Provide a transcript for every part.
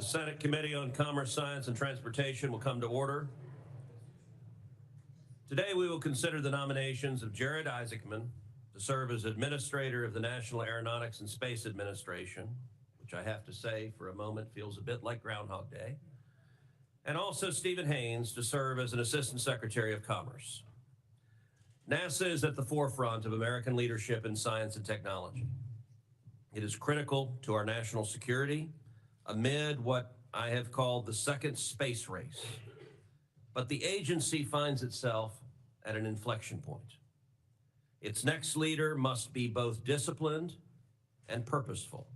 The Senate Committee on Commerce, Science, and Transportation will come to order. Today we will consider the nominations of Jared Isaacman to serve as Administrator of the National Aeronautics and Space Administration, which I have to say for a moment feels a bit like Groundhog Day, and also Stephen Haynes to serve as an Assistant Secretary of Commerce. NASA is at the forefront of American leadership in science and technology. It is critical to our national security amid what I have called the second space race. But the agency finds itself at an inflection point. Its next leader must be both disciplined and purposeful,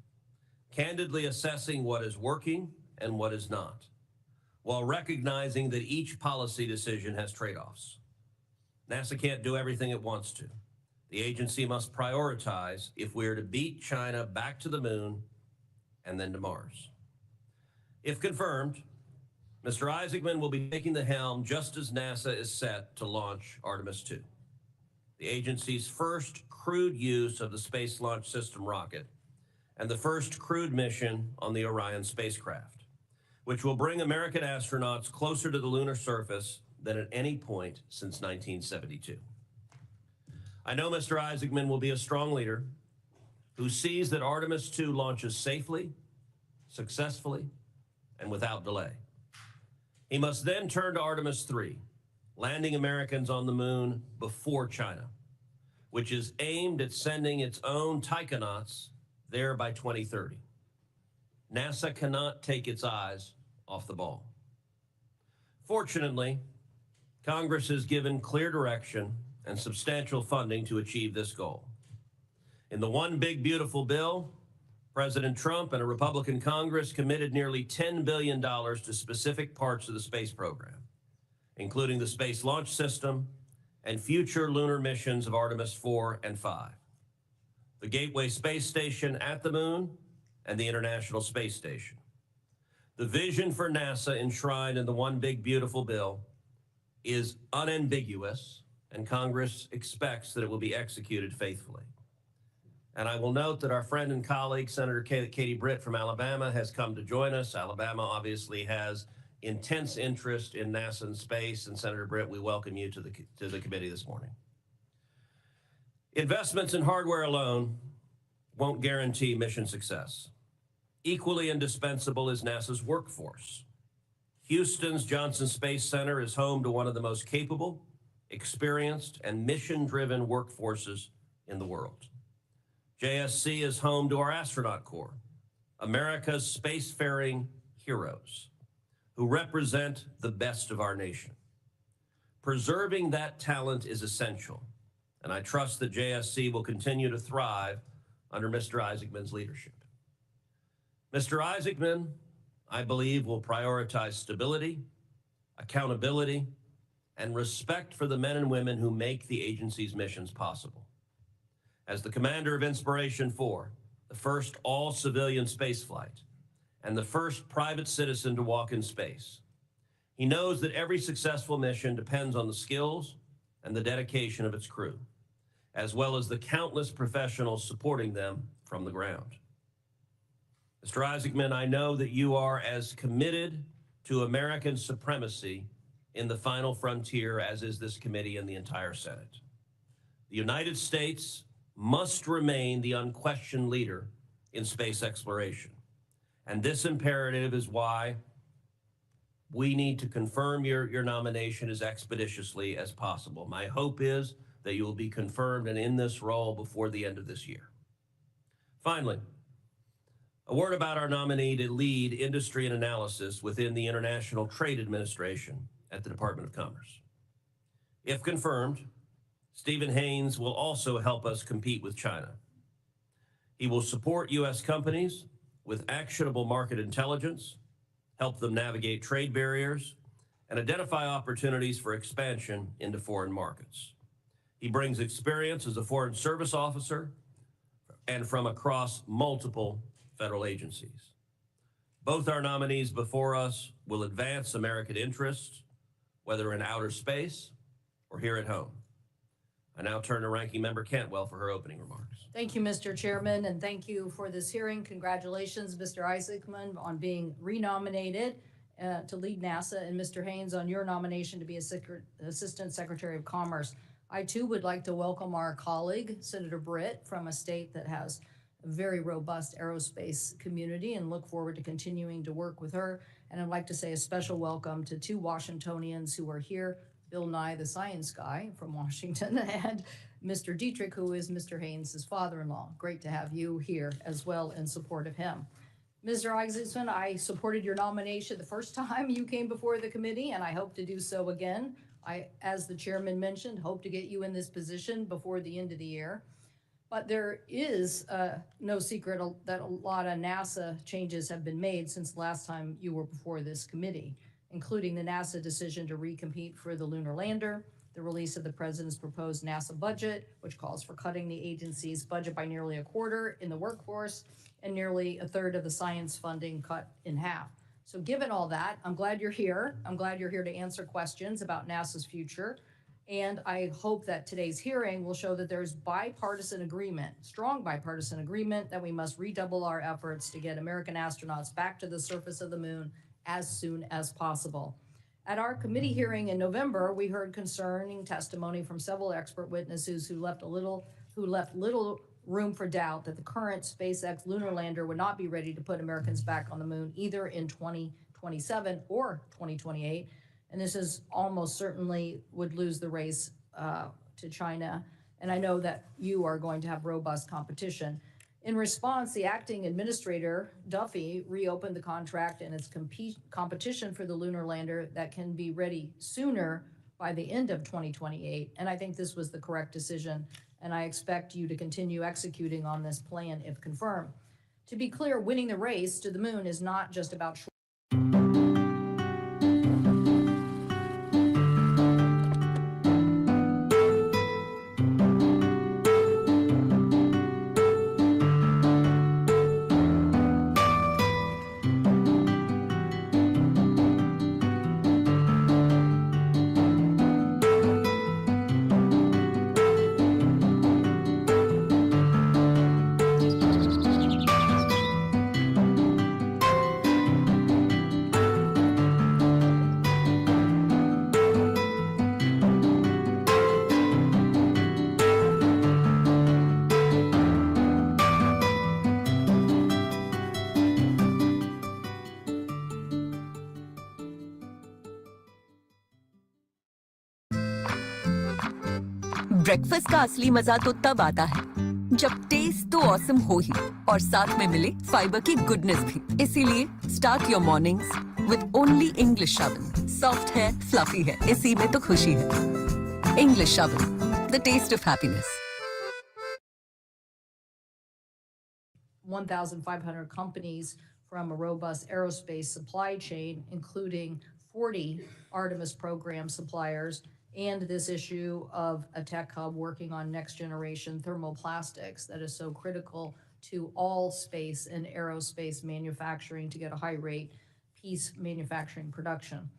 candidly assessing what is working and what is not, while recognizing that each policy decision has trade-offs. NASA can't do everything it wants to. The agency must prioritize if we are to beat China back to the moon and then to Mars. If confirmed, Mr. Isaacman will be taking the helm just as NASA is set to launch Artemis 2, the agency's first crewed use of the Space Launch System rocket and the first crewed mission on the Orion spacecraft, which will bring American astronauts closer to the lunar surface than at any point since 1972. I know Mr. Isaacman will be a strong leader who sees that Artemis 2 launches safely, successfully, and without delay. He must then turn to Artemis 3, landing Americans on the moon before China, which is aimed at sending its own taikonauts there by 2030. NASA cannot take its eyes off the ball. Fortunately, Congress has given clear direction and substantial funding to achieve this goal. In the One Big Beautiful Bill, President Trump and a Republican Congress committed nearly $10 billion to specific parts of the space program, including the Space Launch System and future lunar missions of Artemis 4 and 5, the Gateway Space Station at the Moon, and the International Space Station. The vision for NASA enshrined in the One Big Beautiful Bill is unambiguous, and Congress expects that it will be executed faithfully. And I will note that our friend and colleague, Senator Katie Britt from Alabama, has come to join us. Alabama obviously has intense interest in NASA and space, and Senator Britt, we welcome you to the committee this morning. Investments in hardware alone won't guarantee mission success. Equally indispensable is NASA's workforce. Houston's Johnson Space Center is home to one of the most capable, experienced, and mission-driven workforces in the world. JSC is home to our astronaut corps, America's spacefaring heroes, who represent the best of our nation. Preserving that talent is essential, and I trust that JSC will continue to thrive under Mr. Isaacman's leadership. Mr. Isaacman, I believe, will prioritize stability, accountability, and respect for the men and women who make the agency's missions possible. As the commander of Inspiration 4, the first all-civilian spaceflight, and the first private citizen to walk in space, he knows that every successful mission depends on the skills and the dedication of its crew, as well as the countless professionals supporting them from the ground. Mr. Isaacman, I know that you are as committed to American supremacy in the final frontier as is this committee and the entire Senate. The United States must remain the unquestioned leader in space exploration. And this imperative is why we need to confirm your nomination as expeditiously as possible. My hope is that you will be confirmed and in this role before the end of this year. Finally, a word about our nominee to lead industry and analysis within the International Trade Administration at the Department of Commerce. If confirmed, Stephen Haynes will also help us compete with China. He will support U.S. companies with actionable market intelligence, help them navigate trade barriers, and identify opportunities for expansion into foreign markets. He brings experience as a foreign service officer and from across multiple federal agencies. Both our nominees before us will advance American interests, whether in outer space or here at home. I now turn to Ranking Member Cantwell for her opening remarks. Thank you, Mr. Chairman, and thank you for this hearing. Congratulations, Mr. Isaacman, on being renominated to lead NASA, and Mr. Haynes on your nomination to be Assistant Secretary of Commerce. I too would like to welcome our colleague, Senator Britt, from a state that has a very robust aerospace community, and look forward to continuing to work with her. And I'd like to say a special welcome to two Washingtonians who are here, Bill Nye, the science guy from Washington, and Mr. Dietrich, who is Mr. Haynes' father-in-law. Great to have you here as well in support of him. Mr. Isaacman, I supported your nomination the first time you came before the committee, and I hope to do so again. I, as the chairman mentioned, hope to get you in this position before the end of the year. But there is no secret that a lot of NASA changes have been made since the last time you were before this committee, including the NASA decision to recompete for the lunar lander, the release of the president's proposed NASA budget, which calls for cutting the agency's budget by nearly a quarter in the workforce, and nearly a third of the science funding cut in half. So given all that, I'm glad you're here. I'm glad you're here to answer questions about NASA's future. And I hope that today's hearing will show that there's bipartisan agreement, strong bipartisan agreement, that we must redouble our efforts to get American astronauts back to the surface of the moon as soon as possible. At our committee hearing in November, we heard concerning testimony from several expert witnesses who left little room for doubt that the current SpaceX lunar lander would not be ready to put Americans back on the moon either in 2027 or 2028. And this is almost certainly would lose the race to China. And I know that you are going to have robust competition. In response, the acting administrator, Duffy, reopened the contract and its competition for the lunar lander that can be ready sooner by the end of 2028. And I think this was the correct decision. And I expect you to continue executing on this plan if confirmed. To be clear, winning the race to the moon is not just about breakfast का असली मजा तो तब आता है जब test तो awesome हो ही और साथ में मिले फाइबर की गुडनेस भी। इसीलिए start your mornings with only English Oven. Soft है, फ्लफी है, इसी में तो खुशी है। English Oven, the taste of happiness. 1,500 companies from a robust aerospace supply chain, including 40 Artemis program suppliers, and this issue of a tech hub working on next generation thermoplastics that is so critical to all space and aerospace manufacturing to get a high rate piece manufacturing production.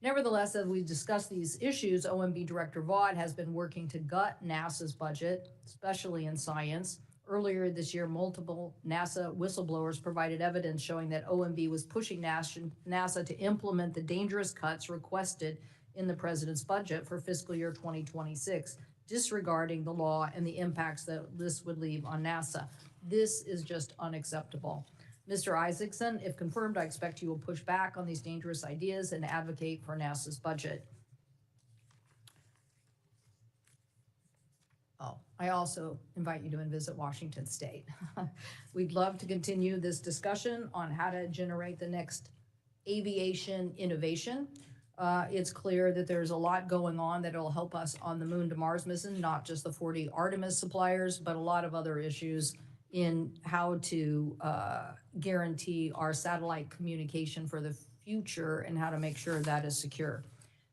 Nevertheless, as we discuss these issues, OMB Director Vaught has been working to gut NASA's budget, especially in science. Earlier this year, multiple NASA whistleblowers provided evidence showing that OMB was pushing NASA to implement the dangerous cuts requested in the president's budget for fiscal year 2026, disregarding the law and the impacts that this would leave on NASA. This is just unacceptable. Mr. Isaacman, if confirmed, I expect you will push back on these dangerous ideas and advocate for NASA's budget. I also invite you to visit Washington State. We'd love to continue this discussion on how to generate the next aviation innovation. It's clear that there's a lot going on that will help us on the Moon to Mars mission, not just the 40 Artemis suppliers, but a lot of other issues in how to guarantee our satellite communication for the future and how to make sure that is secure.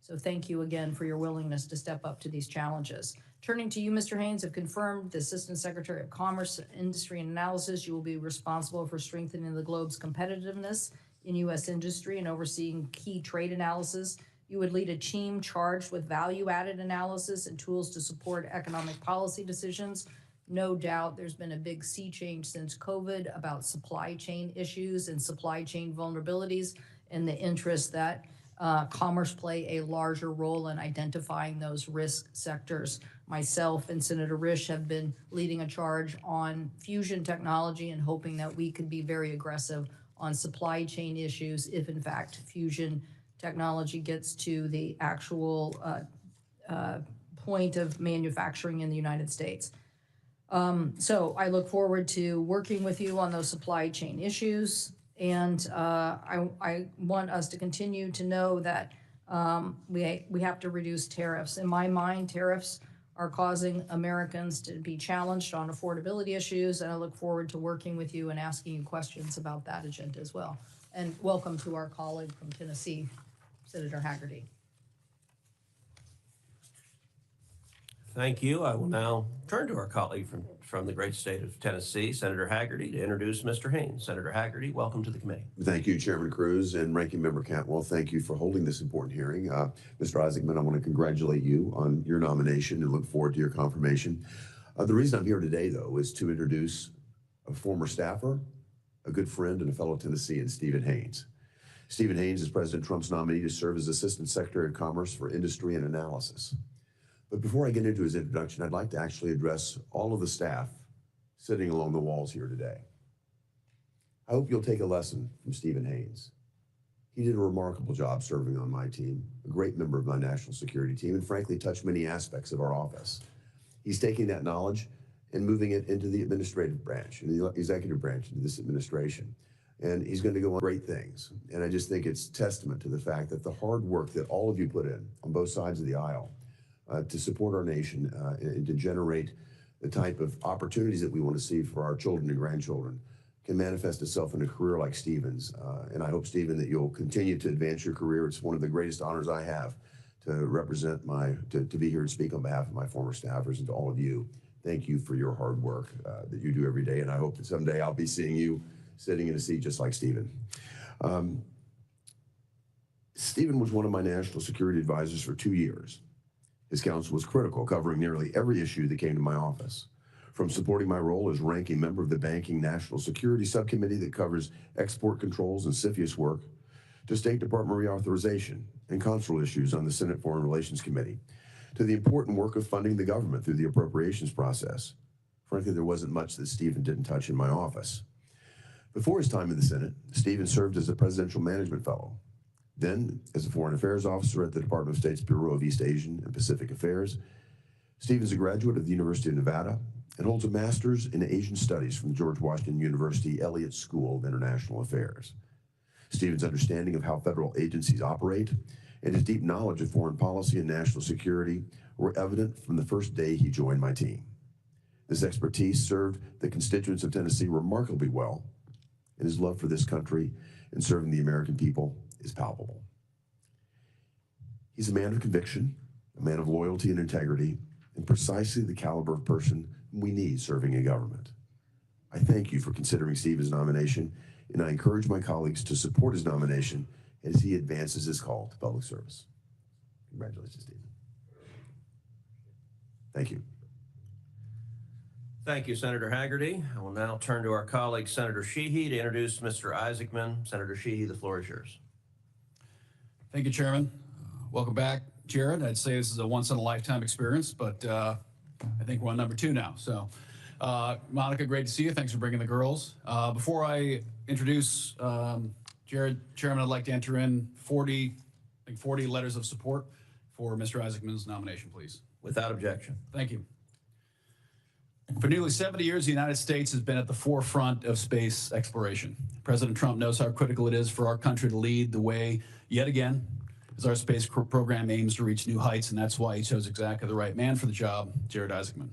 So thank you again for your willingness to step up to these challenges. Turning to you, Mr. Haynes, have confirmed the Assistant Secretary of Commerce, Industry and Analysis. You will be responsible for strengthening the globe's competitiveness in U.S. industry and overseeing key trade analysis You would lead a team charged with value-added analysis and tools to support economic policy decisions. No doubt there's been a big sea change since COVID about supply chain issues and supply chain vulnerabilities, and the interest that commerce play a larger role in identifying those risk sectors. Myself and Senator Risch have been leading a charge on fusion technology and hoping that we could be very aggressive on supply chain issues if in fact fusion technology gets to the actual point of manufacturing in the United States. So I look forward to working with you on those supply chain issues. And I want us to continue to know that we have to reduce tariffs. In my mind, tariffs are causing Americans to be challenged on affordability issues, and I look forward to working with you and asking you questions about that agenda as well. And welcome to our colleague from Tennessee, Senator Hagerty. Thank you. I will now turn to our colleague from the great state of Tennessee, Senator Hagerty, to introduce Mr. Haynes. Senator Hagerty, welcome to the committee. Thank you, Chairman Cruz and Ranking Member Cantwell. Thank you for holding this important hearing. Mr. Isaacman, I want to congratulate you on your nomination and look forward to your confirmation. The reason I'm here today, though, is to introduce a former staffer, a good friend, and a fellow Tennessean, Stephen Haynes. Stephen Haynes is President Trump's nominee to serve as Assistant Secretary of Commerce for Industry and Analysis. But before I get into his introduction, I'd like to actually address all of the staff sitting along the walls here today. I hope you'll take a lesson from Stephen Haynes. He did a remarkable job serving on my team, a great member of my national security team, and frankly touched many aspects of our office. He's taking that knowledge and moving it into the administrative branch, and the executive branch, into this administration. And he's going to go on great things. And I just think it's testament to the fact that the hard work that all of you put in on both sides of the aisle to support our nation and to generate the type of opportunities that we want to see for our children and grandchildren can manifest itself in a career like Stephen's. And I hope, Stephen, that you'll continue to advance your career. It's one of the greatest honors I have to represent to be here and speak on behalf of my former staffers, and to all of you. Thank you for your hard work that you do every day. And I hope that someday I'll be seeing you sitting in a seat just like Stephen. Stephen was one of my national security advisors for 2 years. His counsel was critical, covering nearly every issue that came to my office, from supporting my role as ranking member of the Banking National Security Subcommittee that covers export controls and CFIUS work, to State Department reauthorization and consular issues on the Senate Foreign Relations Committee, to the important work of funding the government through the appropriations process. Frankly, there wasn't much that Stephen didn't touch in my office. Before his time in the Senate, Stephen served as a Presidential Management Fellow, then as a Foreign Affairs Officer at the Department of State's Bureau of East Asian and Pacific Affairs. Stephen's a graduate of the University of Nevada and holds a master's in Asian Studies from George Washington University Elliott School of International Affairs. Stephen's understanding of how federal agencies operate and his deep knowledge of foreign policy and national security were evident from the first day he joined my team. This expertise served the constituents of Tennessee remarkably well, and his love for this country and serving the American people is palpable. He's a man of conviction, a man of loyalty and integrity, and precisely the caliber of person we need serving in government. I thank you for considering Stephen's nomination, and I encourage my colleagues to support his nomination as he advances his call to public service. Congratulations, Stephen. Thank you. Thank you, Senator Hagerty. I will now turn to our colleague, Senator Sheehy, to introduce Mr. Isaacman. Senator Sheehy, the floor is yours. Thank you, Chairman. Welcome back, Jared. I'd say this is a once-in-a-lifetime experience, but I think we're on number 2 now. So, Monica, great to see you. Thanks for bringing the girls. Before I introduce Jared, Chairman, I'd like to enter in 40 letters of support for Mr. Isaacman's nomination, please. Without objection. Thank you. For nearly 70 years, the United States has been at the forefront of space exploration. President Trump knows how critical it is for our country to lead the way yet again as our space program aims to reach new heights, and that's why he chose exactly the right man for the job, Jared Isaacman.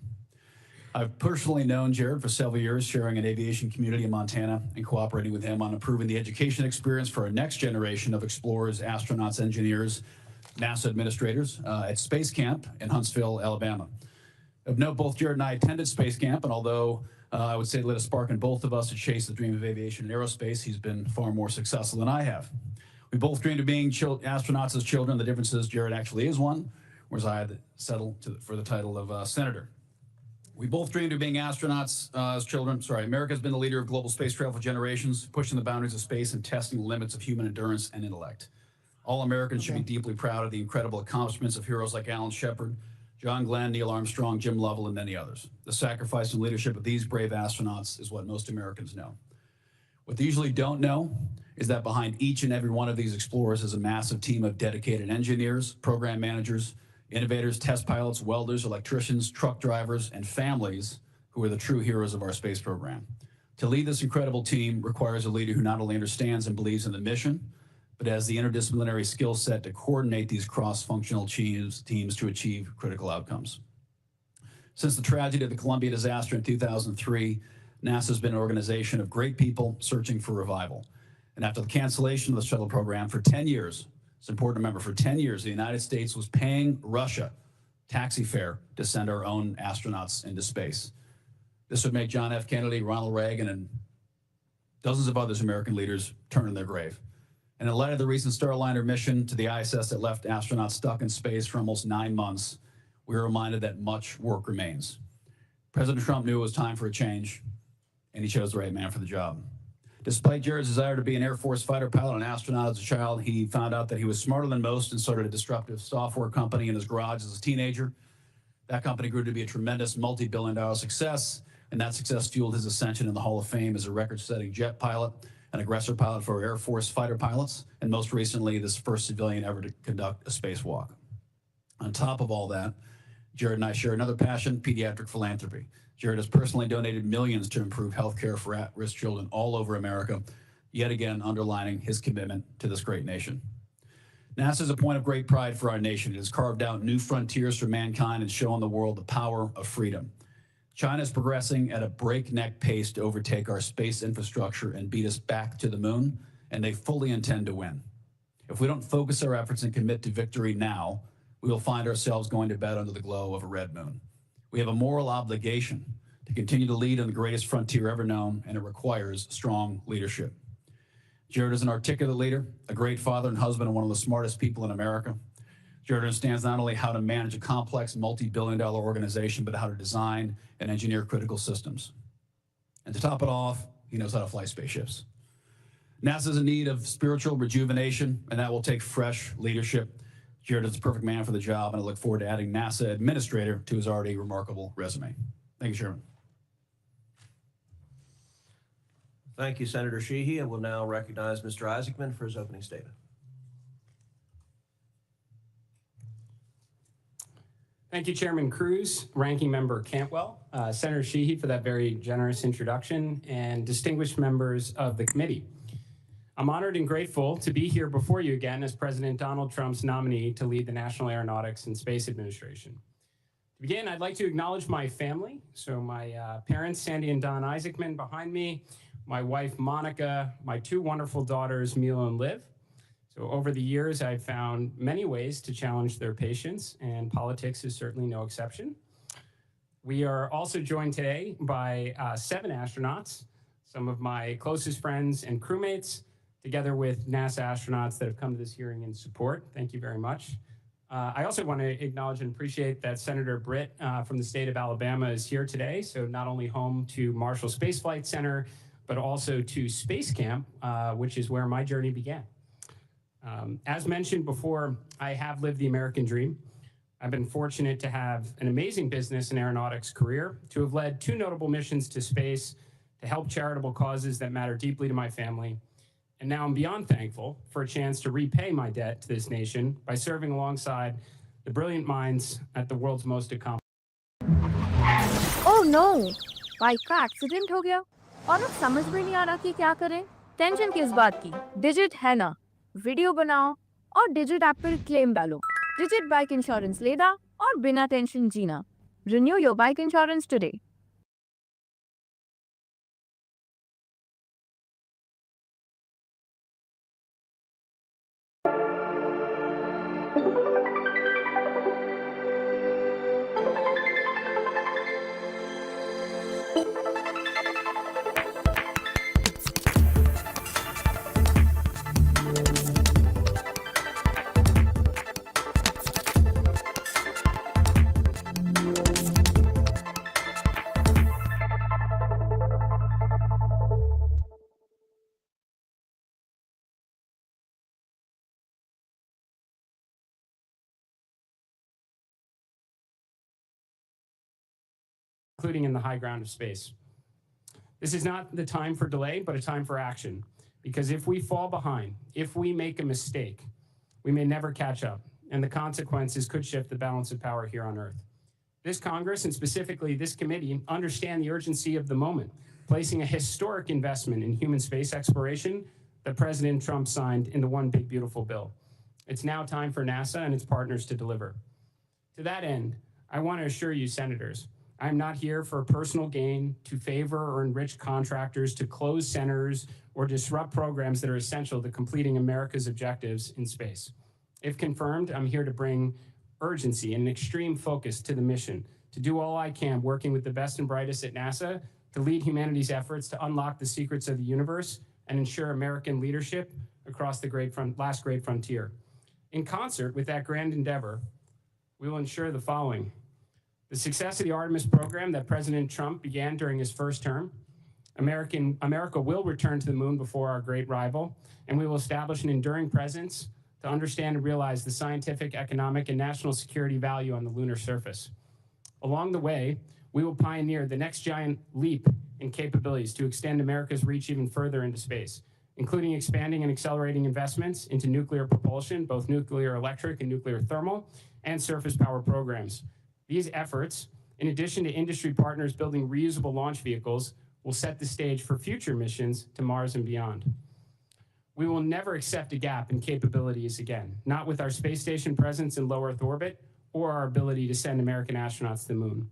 I've personally known Jared for several years, sharing an aviation community in Montana and cooperating with him on improving the education experience for our next generation of explorers, astronauts, engineers, NASA administrators at Space Camp in Huntsville, Alabama. Of note, both Jared and I attended Space Camp, and although I would say it lit a spark in both of us to chase the dream of aviation and aerospace, he's been far more successful than I have. We both dreamed of being astronauts as children. The difference is Jared actually is one, whereas I had to settle for the title of senator. We both dreamed of being astronauts as children. America's been the leader of global space travel for generations, pushing the boundaries of space and testing the limits of human endurance and intellect. All Americans should be deeply proud of the incredible accomplishments of heroes like Alan Shepard, John Glenn, Neil Armstrong, Jim Lovell, and many others. The sacrifice and leadership of these brave astronauts is what most Americans know. What they usually don't know is that behind each and every one of these explorers is a massive team of dedicated engineers, program managers, innovators, test pilots, welders, electricians, truck drivers, and families who are the true heroes of our space program. To lead this incredible team requires a leader who not only understands and believes in the mission, but has the interdisciplinary skill set to coordinate these cross-functional teams to achieve critical outcomes. Since the tragedy of the Columbia disaster in 2003, NASA has been an organization of great people searching for revival. And after the cancellation of the shuttle program for 10 years, it's important to remember, for 10 years, the United States was paying Russia taxi fare to send our own astronauts into space. This would make John F. Kennedy, Ronald Reagan, and dozens of other American leaders turn in their grave. And in light of the recent Starliner mission to the ISS that left astronauts stuck in space for almost 9 months, we were reminded that much work remains. President Trump knew it was time for a change, and he chose the right man for the job. Despite Jared's desire to be an Air Force fighter pilot and astronaut as a child, he found out that he was smarter than most and started a disruptive software company in his garage as a teenager. That company grew to be a tremendous multi-billion-dollar success, and that success fueled his ascension in the Hall of Fame as a record-setting jet pilot, an aggressor pilot for Air Force fighter pilots, and most recently, this first civilian ever to conduct a spacewalk. On top of all that, Jared and I share another passion, pediatric philanthropy. Jared has personally donated millions to improve healthcare for at-risk children all over America, yet again underlining his commitment to this great nation. NASA is a point of great pride for our nation. It has carved out new frontiers for mankind and shown the world the power of freedom. China is progressing at a breakneck pace to overtake our space infrastructure and beat us back to the moon, and they fully intend to win. If we don't focus our efforts and commit to victory now, we will find ourselves going to bed under the glow of a red moon. We have a moral obligation to continue to lead on the greatest frontier ever known, and it requires strong leadership. Jared is an articulate leader, a great father and husband, and one of the smartest people in America. Jared understands not only how to manage a complex multi-billion-dollar organization, but how to design and engineer critical systems. And to top it off, he knows how to fly spaceships. NASA is in need of spiritual rejuvenation, and that will take fresh leadership. Jared is the perfect man for the job, and I look forward to adding NASA administrator to his already remarkable resume. Thank you, Chairman. Thank you, Senator Sheehy. I will now recognize Mr. Isaacman for his opening statement. Thank you, Chairman Cruz, Ranking Member Cantwell, Senator Sheehy for that very generous introduction, and distinguished members of the committee. I'm honored and grateful to be here before you again as President Donald Trump's nominee to lead the National Aeronautics and Space Administration. To begin, I'd like to acknowledge my family. So my parents, Sandy and Don Isaacman behind me, my wife, Monica, my two wonderful daughters, Mila and Liv. So over the years, I've found many ways to challenge their patience, and politics is certainly no exception. We are also joined today by 7 astronauts, some of my closest friends and crewmates, together with NASA astronauts that have come to this hearing in support. Thank you very much. I also want to acknowledge and appreciate that Senator Britt from the state of Alabama is here today. So not only home to Marshall Space Flight Center, but also to Space Camp, which is where my journey began. As mentioned before, I have lived the American dream. I've been fortunate to have an amazing business and aeronautics career, to have led 2 notable missions to space, to help charitable causes that matter deeply to my family. And now I'm beyond thankful for a chance to repay my debt to this nation by serving alongside the brilliant minds at the world's most accomplished. Oh no! Bike का accident हो गया और अब समझ में नहीं आ रहा कि क्या करें। टेंशन किस बात की? डिजिट है ना, वीडियो बनाओ और डिजिट ऐप पर क्लेम डालो। डिजिट बाइक इंश्योरेंस लेना और बिना टेंशन जीना। Renew your bike insurance today. including in the high ground of space. This is not the time for delay, but a time for action. Because if we fall behind, if we make a mistake, we may never catch up, and the consequences could shift the balance of power here on Earth. This Congress, and specifically this committee, understand the urgency of the moment, placing a historic investment in human space exploration that President Trump signed in the One Big Beautiful Bill. It's now time for NASA and its partners to deliver. To that end, I want to assure you, senators, I'm not here for personal gain, to favor or enrich contractors, to close centers, or disrupt programs that are essential to completing America's objectives in space. If confirmed, I'm here to bring urgency and an extreme focus to the mission, to do all I can working with the best and brightest at NASA to lead humanity's efforts to unlock the secrets of the universe and ensure American leadership across the last great frontier. In concert with that grand endeavor, we will ensure the following: the success of the Artemis program that President Trump began during his first term. America will return to the moon before our great rival, and we will establish an enduring presence to understand and realize the scientific, economic, and national security value on the lunar surface. Along the way, we will pioneer the next giant leap in capabilities to extend America's reach even further into space, including expanding and accelerating investments into nuclear propulsion, both nuclear electric and nuclear thermal, and surface power programs. These efforts, in addition to industry partners building reusable launch vehicles, will set the stage for future missions to Mars and beyond. We will never accept a gap in capabilities again, not with our space station presence in low Earth orbit or our ability to send American astronauts to the moon.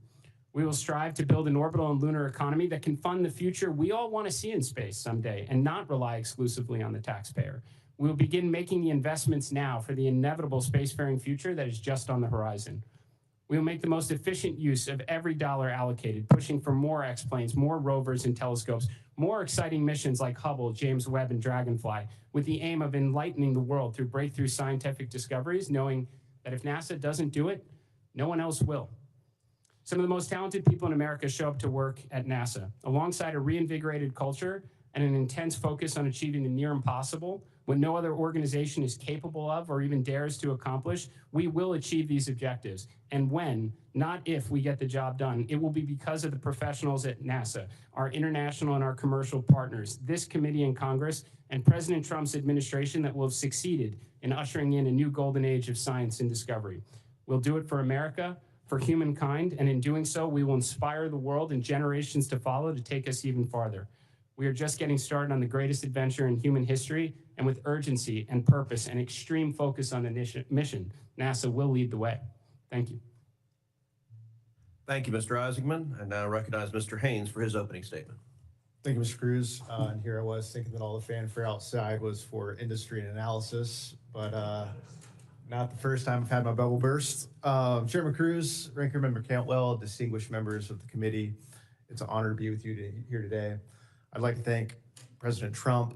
We will strive to build an orbital and lunar economy that can fund the future we all want to see in space someday and not rely exclusively on the taxpayer. We will begin making the investments now for the inevitable spacefaring future that is just on the horizon. We will make the most efficient use of every dollar allocated, pushing for more X-planes, more rovers and telescopes, more exciting missions like Hubble, James Webb, and Dragonfly, with the aim of enlightening the world through breakthrough scientific discoveries, knowing that if NASA doesn't do it, no one else will. Some of the most talented people in America show up to work at NASA. Alongside a reinvigorated culture and an intense focus on achieving the near impossible, what no other organization is capable of or even dares to accomplish, we will achieve these objectives. And when, not if, we get the job done, it will be because of the professionals at NASA, our international and our commercial partners, this committee in Congress, and President Trump's administration that will have succeeded in ushering in a new golden age of science and discovery. We'll do it for America, for humankind, and in doing so, we will inspire the world and generations to follow to take us even farther. We are just getting started on the greatest adventure in human history, and with urgency and purpose and extreme focus on the mission, NASA will lead the way. Thank you. Thank you, Mr. Isaacman. I now recognize Mr. Haynes for his opening statement. Thank you, Mr. Cruz. And here I was thinking that all the fanfare outside was for industry and analysis, but not the first time I've had my bubble burst. Chairman Cruz, Ranking Member Cantwell, distinguished members of the committee, it's an honor to be with you here today. I'd like to thank President Trump,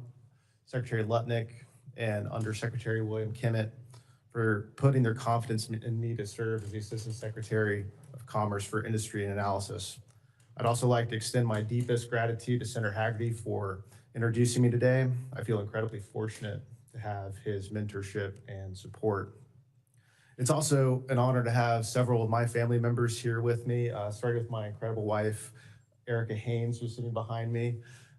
Secretary Lutnick, and Undersecretary William Kimmett for putting their confidence in me to serve as the Assistant Secretary of Commerce for Industry and Analysis. I'd also like to extend my deepest gratitude to Senator Hagerty for introducing me today. I feel incredibly fortunate to have his mentorship and support. It's also an honor to have several of my family members here with me, starting with my incredible wife, Erica Haynes, who's sitting behind me.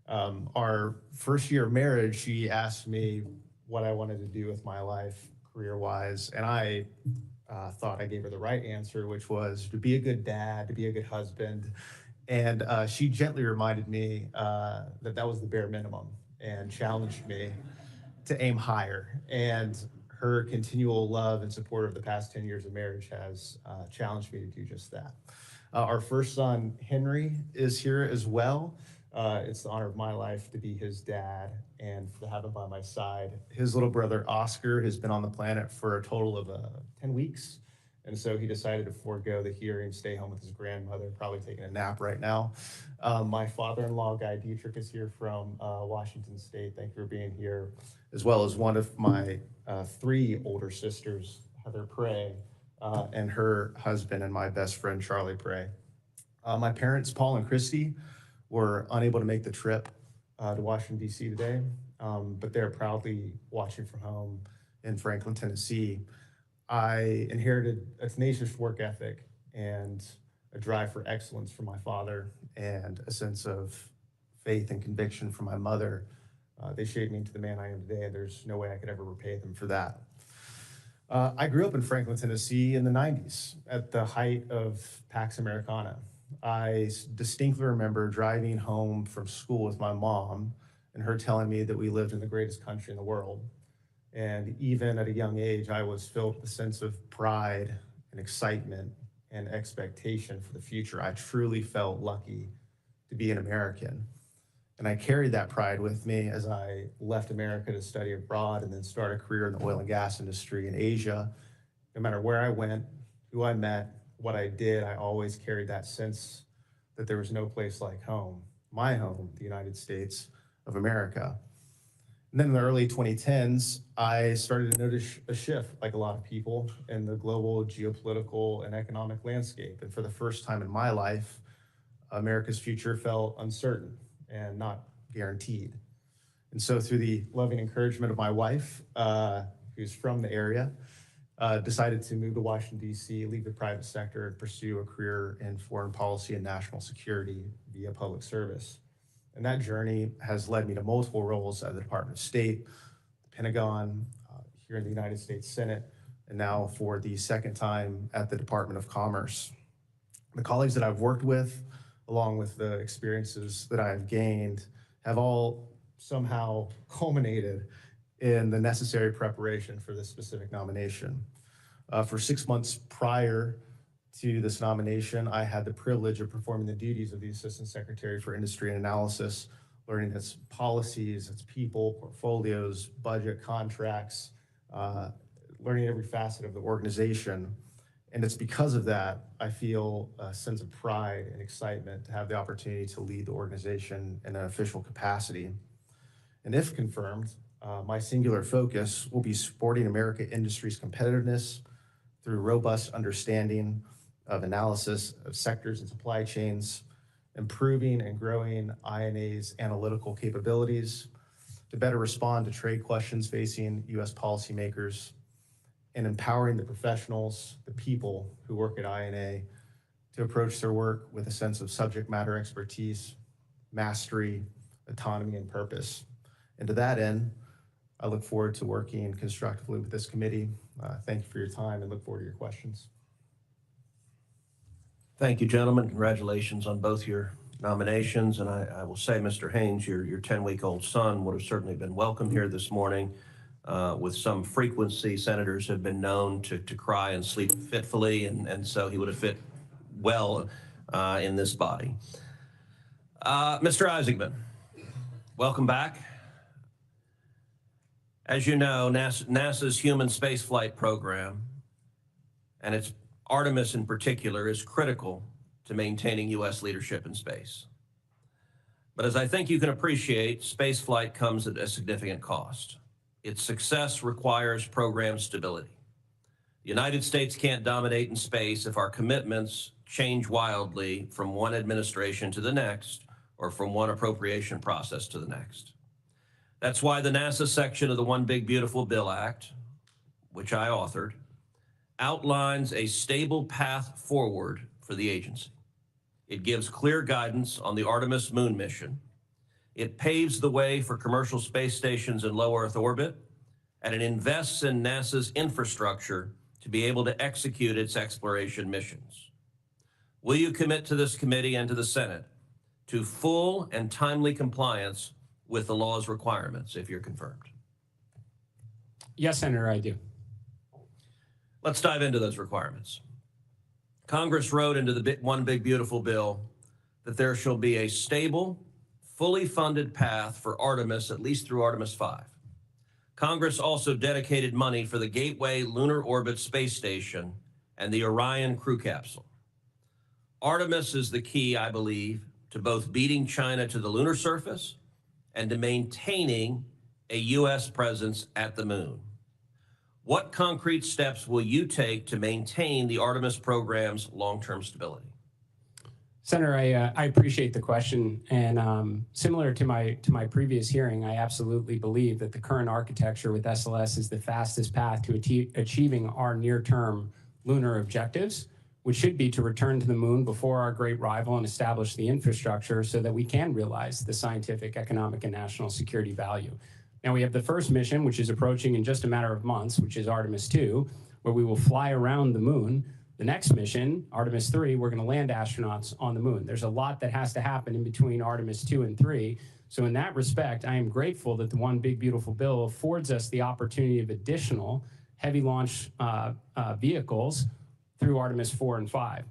Our first year of marriage, she asked me what I wanted to do with my life career-wise, and I thought I gave her the right answer, which was to be a good dad, to be a good husband. And she gently reminded me that that was the bare minimum and challenged me to aim higher. And her continual love and support of the past 10 years of marriage has challenged me to do just that. Our first son, Henry, is here as well. It's the honor of my life to be his dad and to have him by my side. His little brother, Oscar, has been on the planet for a total of 10 weeks. And so he decided to forego the hearing, stay home with his grandmother, probably taking a nap right now. My father-in-law, Guy Dietrich, is here from Washington State. Thank you for being here, as well as one of my 3 older sisters, Heather Prey, and her husband and my best friend, Charlie Prey. My parents, Paul and Christy, were unable to make the trip to Washington, D.C. today, but they're proudly watching from home in Franklin, Tennessee. I inherited a tenacious work ethic, and a drive for excellence from my father, and a sense of faith and conviction from my mother. They shaped me into the man I am today, and there's no way I could ever repay them for that. I grew up in Franklin, Tennessee in the 90s at the height of Pax Americana. I distinctly remember driving home from school with my mom and her telling me that we lived in the greatest country in the world. And even at a young age, I was filled with a sense of pride and excitement and expectation for the future. I truly felt lucky to be an American. And I carried that pride with me as I left America to study abroad and then start a career in the oil and gas industry in Asia. No matter where I went, who I met, what I did, I always carried that sense that there was no place like home, my home, the United States of America. And then in the early 2010s, I started to notice a shift, like a lot of people, in the global geopolitical and economic landscape. And for the first time in my life, America's future felt uncertain and not guaranteed. And so through the loving encouragement of my wife, who's from the area, decided to move to Washington, D.C., leave the private sector, and pursue a career in foreign policy and national security via public service. And that journey has led me to multiple roles at the Department of State, the Pentagon, here in the United States Senate, and now for the second time at the Department of Commerce. The colleagues that I've worked with, along with the experiences that I've gained, have all somehow culminated in the necessary preparation for this specific nomination. For 6 months prior to this nomination, I had the privilege of performing the duties of the Assistant Secretary for Industry and Analysis, learning its policies, its people, portfolios, budget, contracts, learning every facet of the organization. And it's because of that, I feel a sense of pride and excitement to have the opportunity to lead the organization in an official capacity. And if confirmed, my singular focus will be supporting American industry's competitiveness through robust understanding of analysis of sectors and supply chains, improving and growing INA's analytical capabilities to better respond to trade questions facing U.S. policymakers, and empowering the professionals, the people who work at INA to approach their work with a sense of subject matter expertise, mastery, autonomy, and purpose. And to that end, I look forward to working constructively with this committee. Thank you for your time and look forward to your questions. Thank you, gentlemen. Congratulations on both your nominations. And I will say, Mr. Haynes, your 10-week-old son would have certainly been welcome here this morning. With some frequency, senators have been known to cry and sleep fitfully, and so he would have fit well in this body. Mr. Isaacman, welcome back. As you know, NASA's human spaceflight program, and its Artemis in particular, is critical to maintaining U.S. leadership in space. But as I think you can appreciate, spaceflight comes at a significant cost. Its success requires program stability. The United States can't dominate in space if our commitments change wildly from one administration to the next, or from one appropriation process to the next. That's why the NASA section of the One Big Beautiful Bill Act, which I authored, outlines a stable path forward for the agency. It gives clear guidance on the Artemis moon mission. It paves the way for commercial space stations in low Earth orbit, and it invests in NASA's infrastructure to be able to execute its exploration missions. Will you commit to this committee and to the Senate to full and timely compliance with the law's requirements if you're confirmed? Yes, Senator, I do. Let's dive into those requirements. Congress wrote into the One Big Beautiful Bill that there shall be a stable, fully funded path for Artemis, at least through Artemis 5. Congress also dedicated money for the Gateway Lunar Orbit Space Station and the Orion crew capsule. Artemis is the key, I believe, to both beating China to the lunar surface and to maintaining a U.S. presence at the moon. What concrete steps will you take to maintain the Artemis program's long-term stability? Senator, I appreciate the question, and similar to my previous hearing, I absolutely believe that the current architecture with SLS is the fastest path to achieving our near-term lunar objectives which should be to return to the moon before our great rival and establish the infrastructure so that we can realize the scientific, economic, and national security value. Now we have the first mission, which is approaching in just a matter of months, which is Artemis 2, where we will fly around the moon. The next mission, Artemis 3, we're going to land astronauts on the moon. There's a lot that has to happen in between Artemis 2 and 3. So in that respect, I am grateful that the One Big Beautiful Bill affords us the opportunity of additional heavy launch vehicles through Artemis 4 and 5.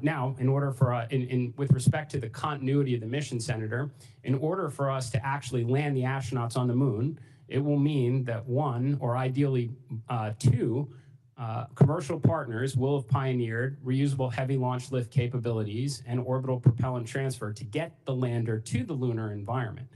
Now, in order for, with respect to the continuity of the mission, Senator, in order for us to actually land the astronauts on the moon, it will mean that one, or ideally two, commercial partners will have pioneered reusable heavy launch lift capabilities and orbital propellant transfer to get the lander to the lunar environment.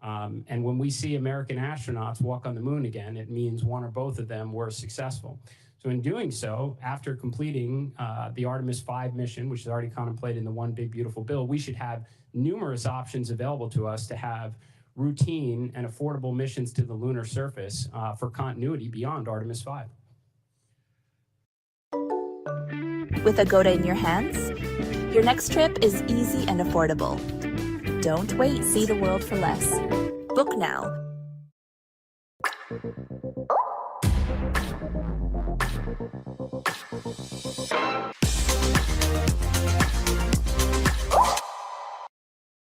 And when we see American astronauts walk on the moon again, it means one or both of them were successful. So in doing so, after completing the Artemis 5 mission, which is already contemplated in the One Big Beautiful Bill, we should have numerous options available to us to have routine and affordable missions to the lunar surface for continuity beyond Artemis 5. With Agoda in your hands, your next trip is easy and affordable. Don't wait, see the world for less. Book now.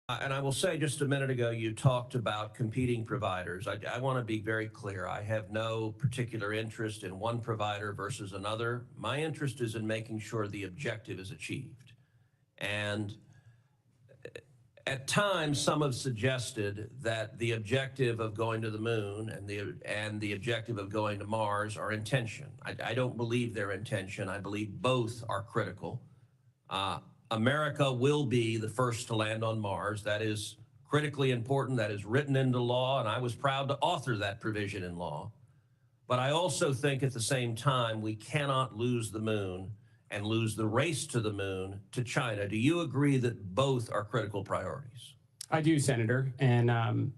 And I will say, just a minute ago, you talked about competing providers. I want to be very clear. I have no particular interest in one provider versus another. My interest is in making sure the objective is achieved. And at times, some have suggested that the objective of going to the moon and the objective of going to Mars are in tension. I don't believe they're in tension. I believe both are critical. America will be the first to land on Mars. That is critically important. That is written into law, and I was proud to author that provision in law. But I also think at the same time, we cannot lose the moon and lose the race to the moon to China. Do you agree that both are critical priorities? I do, Senator. And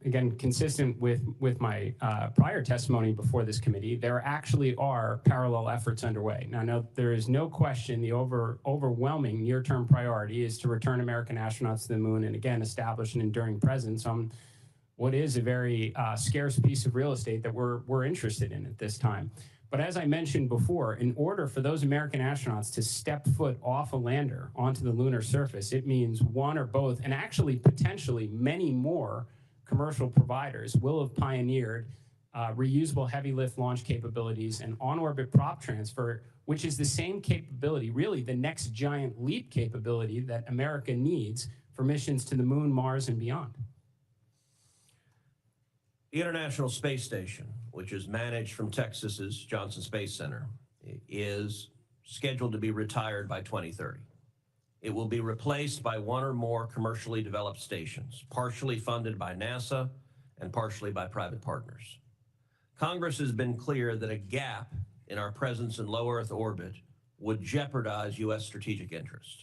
again, consistent with my prior testimony before this committee, there actually are parallel efforts underway. Now, there is no question the overwhelming near-term priority is to return American astronauts to the moon and, again, establish an enduring presence on what is a very scarce piece of real estate that we're interested in at this time. But as I mentioned before, in order for those American astronauts to step foot off a lander onto the lunar surface, it means one or both, and actually potentially many more commercial providers will have pioneered reusable heavy lift launch capabilities and on-orbit prop transfer, which is the same capability, really the next giant leap capability that America needs for missions to the moon, Mars, and beyond. The International Space Station, which is managed from Texas's Johnson Space Center, is scheduled to be retired by 2030. It will be replaced by one or more commercially developed stations, partially funded by NASA and partially by private partners. Congress has been clear that a gap in our presence in low Earth orbit would jeopardize U.S. strategic interests.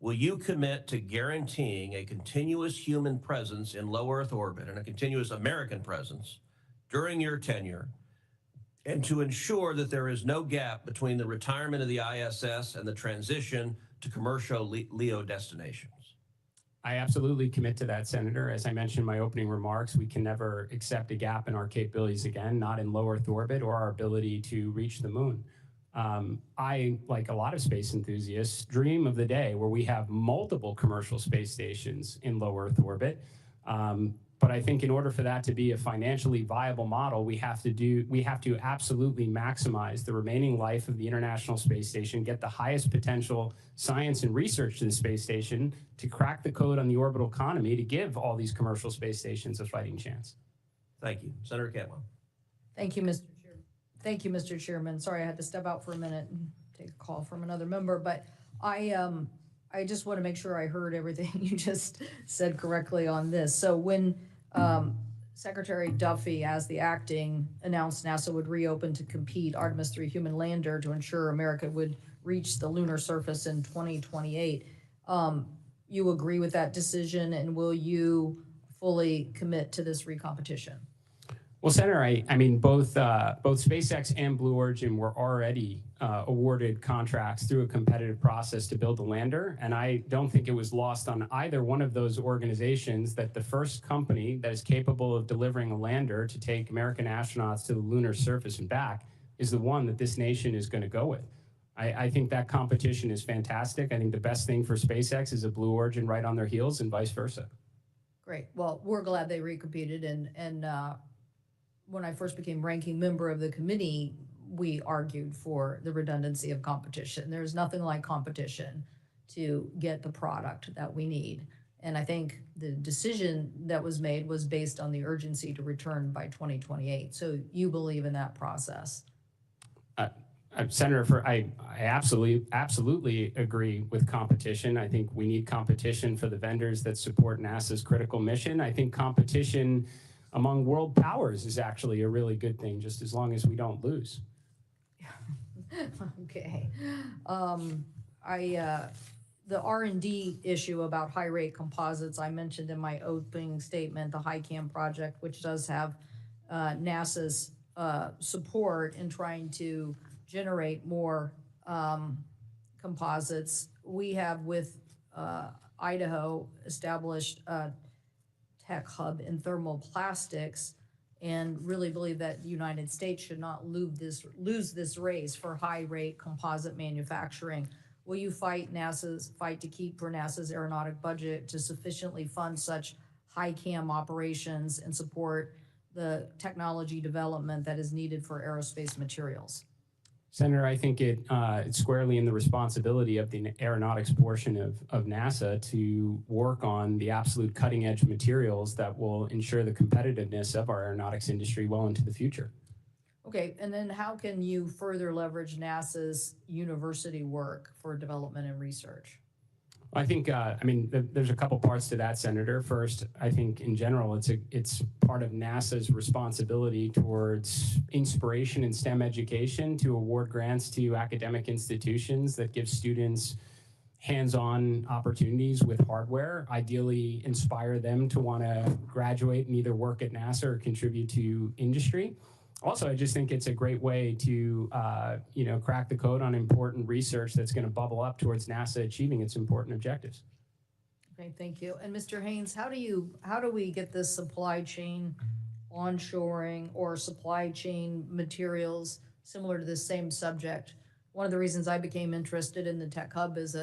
Will you commit to guaranteeing a continuous human presence in low Earth orbit and a continuous American presence during your tenure, and to ensure that there is no gap between the retirement of the ISS and the transition to commercial LEO destinations? I absolutely commit to that, Senator. As I mentioned in my opening remarks, we can never accept a gap in our capabilities again, not in low Earth orbit or our ability to reach the moon. I, like a lot of space enthusiasts, dream of the day where we have multiple commercial space stations in low Earth orbit. But I think in order for that to be a financially viable model, we have to absolutely maximize the remaining life of the International Space Station, get the highest potential science and research to the space station to crack the code on the orbital economy to give all these commercial space stations a fighting chance. Thank you. Senator Cantwell. Thank you, Mr. Chairman. Thank you, Mr. Chairman. Sorry, I had to step out for a minute and take a call from another member, but I just want to make sure I heard everything you just said correctly on this. So when Secretary Duffy, as the acting, announced NASA would reopen to compete Artemis 3 human lander to ensure America would reach the lunar surface in 2028, you agree with that decision, and will you fully commit to this recompetition? Well, Senator, I mean, both SpaceX and Blue Origin were already awarded contracts through a competitive process to build the lander, and I don't think it was lost on either one of those organizations that the first company that is capable of delivering a lander to take American astronauts to the lunar surface and back is the one that this nation is going to go with. I think that competition is fantastic. I think the best thing for SpaceX is a Blue Origin right on their heels and vice versa. Great. Well, we're glad they recompeted, and when I first became ranking member of the committee, we argued for the redundancy of competition. There's nothing like competition to get the product that we need. And I think the decision that was made was based on the urgency to return by 2028. So you believe in that process? Senator, I absolutely agree with competition. I think we need competition for the vendors that support NASA's critical mission. I think competition among world powers is actually a really good thing, just as long as we don't lose. Okay. The R&D issue about high rate composites, I mentioned in my opening statement, the HiCam project, which does have NASA's support in trying to generate more composites. We have with Idaho established a tech hub in thermoplastics and really believe that the United States should not lose this race for high rate composite manufacturing. Will you fight to keep for NASA's aeronautic budget to sufficiently fund such HiCam operations and support the technology development that is needed for aerospace materials? Senator, I think it's squarely in the responsibility of the aeronautics portion of NASA to work on the absolute cutting edge materials that will ensure the competitiveness of our aeronautics industry well into the future. Okay, and then how can you further leverage NASA's university work for development and research? I think, there's a couple parts to that, Senator. First, I think in general, it's part of NASA's responsibility towards inspiration in STEM education to award grants to academic institutions that give students hands-on opportunities with hardware, ideally inspire them to want to graduate and either work at NASA or contribute to industry. Also, I just think it's a great way to, crack the code on important research that's going to bubble up towards NASA achieving its important objectives. Okay, thank you. And Mr. Haynes, how do we get this supply chain onshoring or supply chain materials similar to this same subject? One of the reasons I became interested in the tech hub is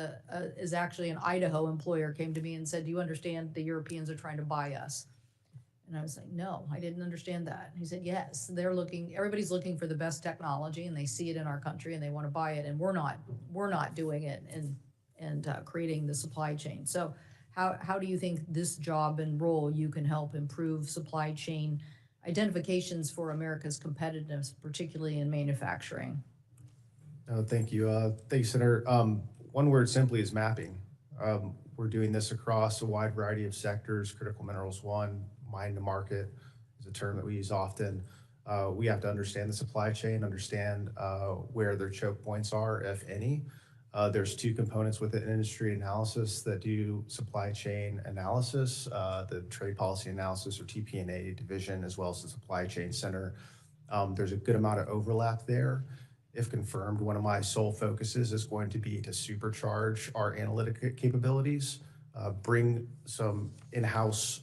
actually an Idaho employer came to me and said, "Do you understand the Europeans are trying to buy us?" And I was like, "No, I didn't understand that." And he said, "Yes, everybody's looking for the best technology and they see it in our country and they want to buy it. And we're not doing it and creating the supply chain." So how do you think this job and role you can help improve supply chain identifications for America's competitiveness, particularly in manufacturing? Thank you. Thank you, Senator. One word simply is mapping. We're doing this across a wide variety of sectors. Critical minerals, one. Mine to market is a term that we use often. We have to understand the supply chain, understand where their choke points are, if any. There's two components within industry analysis that do supply chain analysis, the Trade Policy Analysis or TP&A division, as well as the Supply Chain Center. There's a good amount of overlap there. If confirmed, one of my sole focuses is going to be to supercharge our analytic capabilities, bring some in-house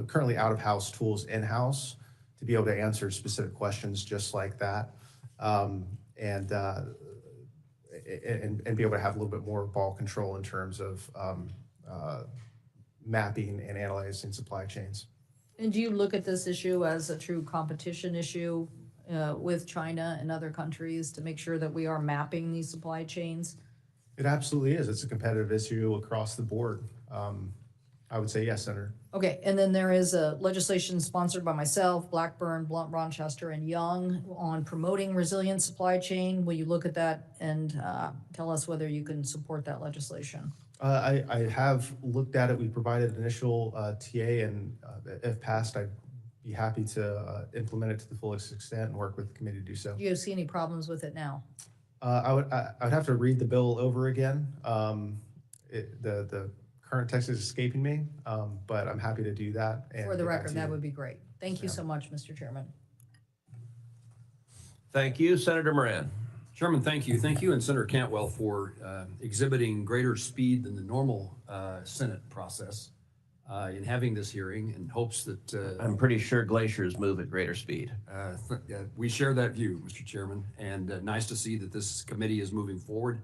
currently out-of-house tools in-house to be able to answer specific questions just like that, and be able to have a little bit more ball control in terms of mapping and analyzing supply chains. And do you look at this issue as a true competition issue with China and other countries to make sure that we are mapping these supply chains? It absolutely is. It's a competitive issue across the board. I would say yes, Senator. Okay, and then there is a legislation sponsored by myself, Blackburn, Blunt, Rochester, and Young on promoting resilient supply chain. Will you look at that and tell us whether you can support that legislation? I have looked at it. We provided initial TA, and if passed, I'd be happy to implement it to the fullest extent and work with the committee to do so. Do you see any problems with it now? I would have to read the bill over again. The current text is escaping me, but I'm happy to do that. For the record, that would be great. Thank you so much, Mr. Chairman. Thank you. Senator Moran. Chairman, thank you. Thank you and Senator Cantwell for exhibiting greater speed than the normal Senate process in having this hearing in hopes that I'm pretty sure glaciers move at greater speed. we share that view, Mr. Chairman, and nice to see that this committee is moving forward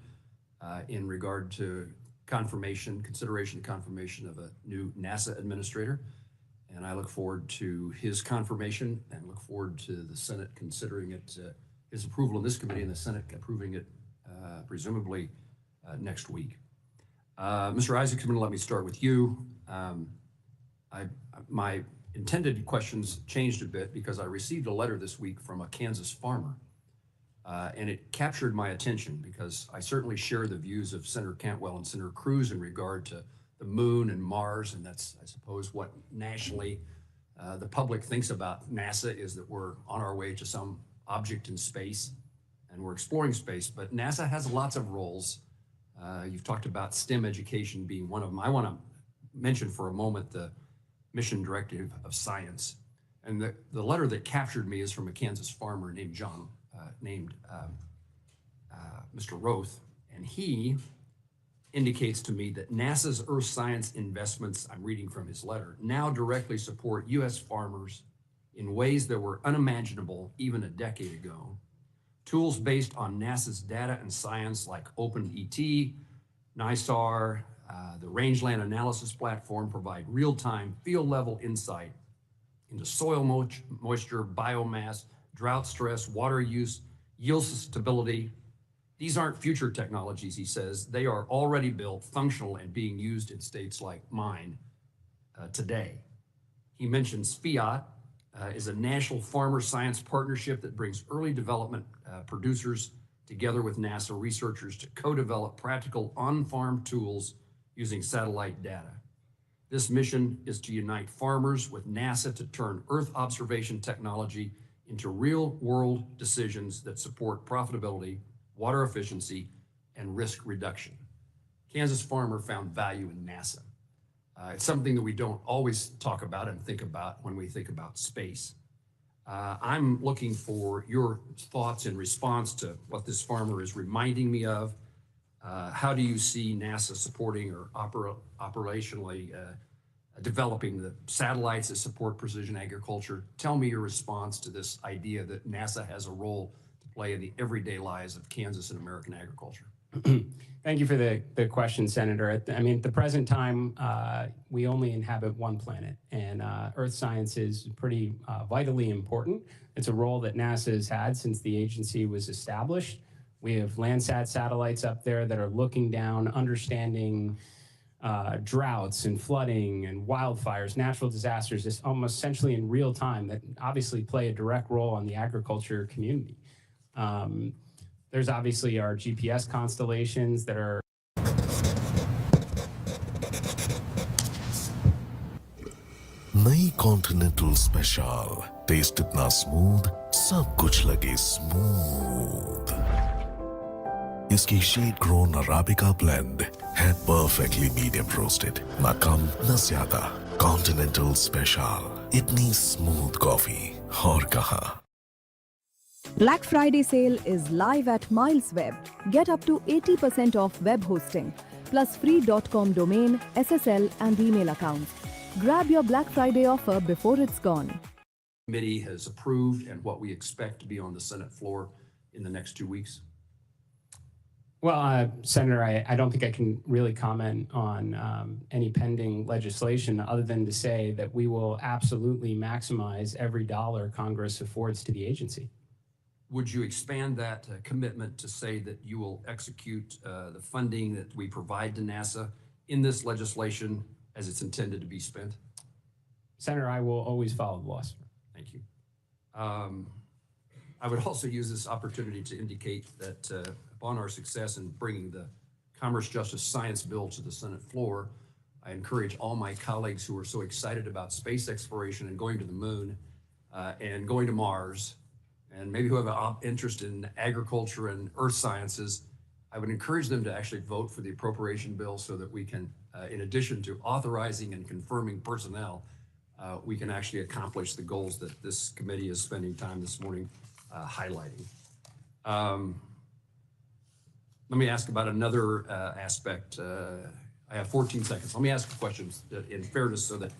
in regard to consideration confirmation of a new NASA administrator. And I look forward to his confirmation and look forward to the Senate considering it, his approval in this committee and the Senate approving it presumably next week. Mr. Isaacman, let me start with you. My intended questions changed a bit because I received a letter this week from a Kansas farmer. And it captured my attention because I certainly share the views of Senator Cantwell and Senator Cruz in regard to the moon and Mars, and that's, I suppose, what nationally the public thinks about NASA is that we're on our way to some object in space and we're exploring space, but NASA has lots of roles. You've talked about STEM education being one of them. I want to mention for a moment the Mission Directive of Science. And the letter that captured me is from a Kansas farmer named Mr. Roth, and he indicates to me that NASA's earth science investments, I'm reading from his letter, now directly support U.S. farmers in ways that were unimaginable even a decade ago. Tools based on NASA's data and science like OpenET, NISAR, the Rangeland Analysis Platform provide real-time field-level insight into soil moisture, biomass, drought stress, water use, yield stability. These aren't future technologies, he says. They are already built, functional, and being used in states like mine today. He mentions FIAT is a national farmer science partnership that brings early development producers together with NASA researchers to co-develop practical on-farm tools using satellite data. This mission is to unite farmers with NASA to turn Earth observation technology into real-world decisions that support profitability, water efficiency, and risk reduction. Kansas farmer found value in NASA. It's something that we don't always talk about and think about when we think about space. I'm looking for your thoughts in response to what this farmer is reminding me of. How do you see NASA supporting or operationally developing the satellites that support precision agriculture? Tell me your response to this idea that NASA has a role to play in the everyday lives of Kansas and American agriculture. Thank you for the question, Senator. At the present time, we only inhabit one planet, and Earth science is pretty vitally important. It's a role that NASA has had since the agency was established. We have Landsat satellites up there that are looking down, understanding droughts and flooding and wildfires, natural disasters, just almost essentially in real time that obviously play a direct role on the agriculture community. There's obviously our GPS constellations that are नई continental special test इतना smooth सब कुछ लगे smooth इसकी shade grown arabica blend है perfectly medium roasted ना कम न ज्यादा कॉन्टिनेंटल स्पेशल इतनी स्मूथ कॉफी और कहाँ Black Friday sale is live at Miles Web. Get up to 80% off web hosting, plus free .com domain, SSL and email accounts. Grab your Black Friday offer before it's gone. Committee has approved and what we expect to be on the Senate floor in the next 2 weeks? Well, Senator, I don't think I can really comment on any pending legislation other than to say that we will absolutely maximize every dollar Congress affords to the agency. Would you expand that commitment to say that you will execute the funding that we provide to NASA in this legislation as it's intended to be spent? Senator, I will always follow the laws. Thank you. I would also use this opportunity to indicate that upon our success in bringing the Commerce, Justice, Science bill to the Senate floor, I encourage all my colleagues who are so excited about space exploration and going to the moon and going to Mars, and maybe who have an interest in agriculture and earth sciences, I would encourage them to actually vote for the appropriation bill so that we can, in addition to authorizing and confirming personnel, we can actually accomplish the goals that this committee is spending time this morning highlighting. Let me ask about another aspect. I have 14 seconds. Let me ask a question in fairness so that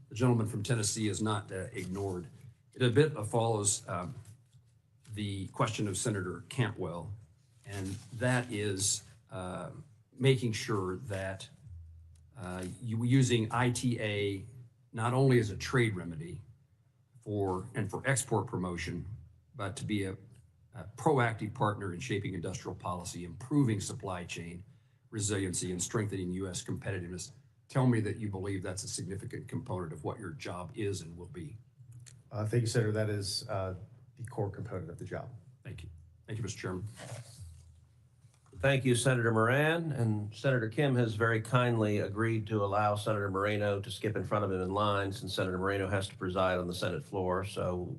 the gentleman from Tennessee is not ignored. It a bit follows the question of Senator Cantwell, and that is making sure that you using ITA not only as a trade remedy for export promotion, but to be a proactive partner in shaping industrial policy, improving supply chain resiliency, and strengthening U.S. competitiveness. Tell me that you believe that's a significant component of what your job is and will be. Thank you, Senator. That is the core component of the job. Thank you. Thank you, Mr. Chairman. Thank you, Senator Moran. And Senator Kim has very kindly agreed to allow Senator Moreno to skip in front of him in line, since Senator Moreno has to preside on the Senate floor. So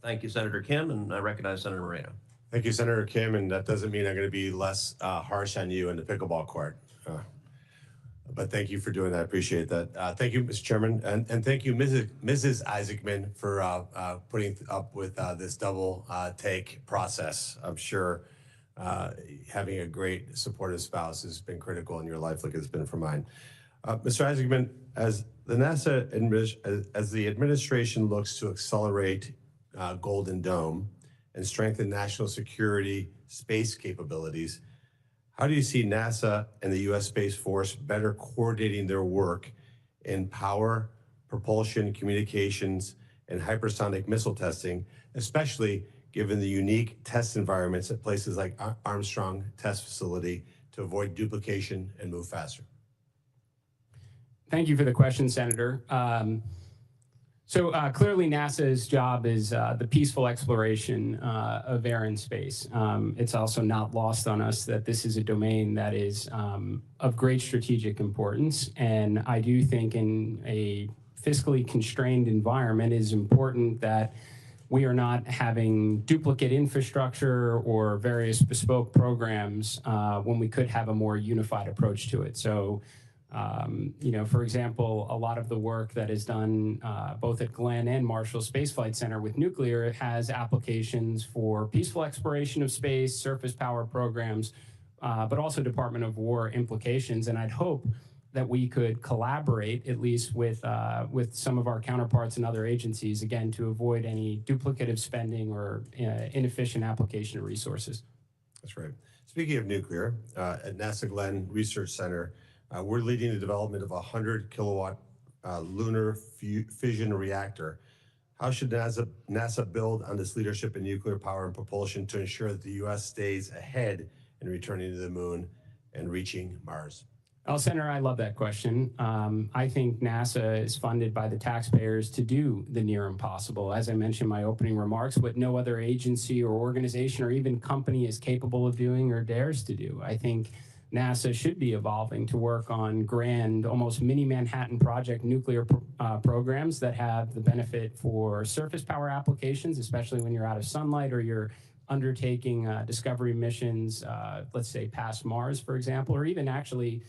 thank you, Senator Kim, and I recognize Senator Moreno. Thank you, Senator Kim, and that doesn't mean I'm going to be less harsh on you in the pickleball court. But thank you for doing that. I appreciate that. Thank you, Mr. Chairman, and thank you, Mrs. Isaacman, for putting up with this double take process. I'm sure having a great supportive spouse has been critical in your life, like it's been for mine. Mr. Isaacman, as the administration looks to accelerate Golden Dome and strengthen national security space capabilities, how do you see NASA and the U.S. Space Force better coordinating their work in power, propulsion, communications, and hypersonic missile testing, especially given the unique test environments at places like Armstrong Test Facility to avoid duplication and move faster? Thank you for the question, Senator. So clearly NASA's job is the peaceful exploration of air and space. It's also not lost on us that this is a domain that is of great strategic importance. And I do think in a fiscally constrained environment, it is important that we are not having duplicate infrastructure or various bespoke programs when we could have a more unified approach to it. So for example, a lot of the work that is done both at Glenn and Marshall Space Flight Center with nuclear has applications for peaceful exploration of space, surface power programs, but also Department of War implications. And I'd hope that we could collaborate at least with some of our counterparts in other agencies, again, to avoid any duplicative spending or inefficient application of resources. That's right. Speaking of nuclear, at NASA Glenn Research Center, we're leading the development of a 100-kilowatt lunar fission reactor. How should NASA build on this leadership in nuclear power and propulsion to ensure that the U.S. stays ahead in returning to the moon and reaching Mars? Well, Senator, I love that question. I think NASA is funded by the taxpayers to do the near impossible. As I mentioned in my opening remarks, what no other agency or organization or even company is capable of doing or dares to do. I think NASA should be evolving to work on grand, almost mini Manhattan Project nuclear programs that have the benefit for surface power applications, especially when you're out of sunlight or you're undertaking discovery missions, let's say past Mars, for example, or even actually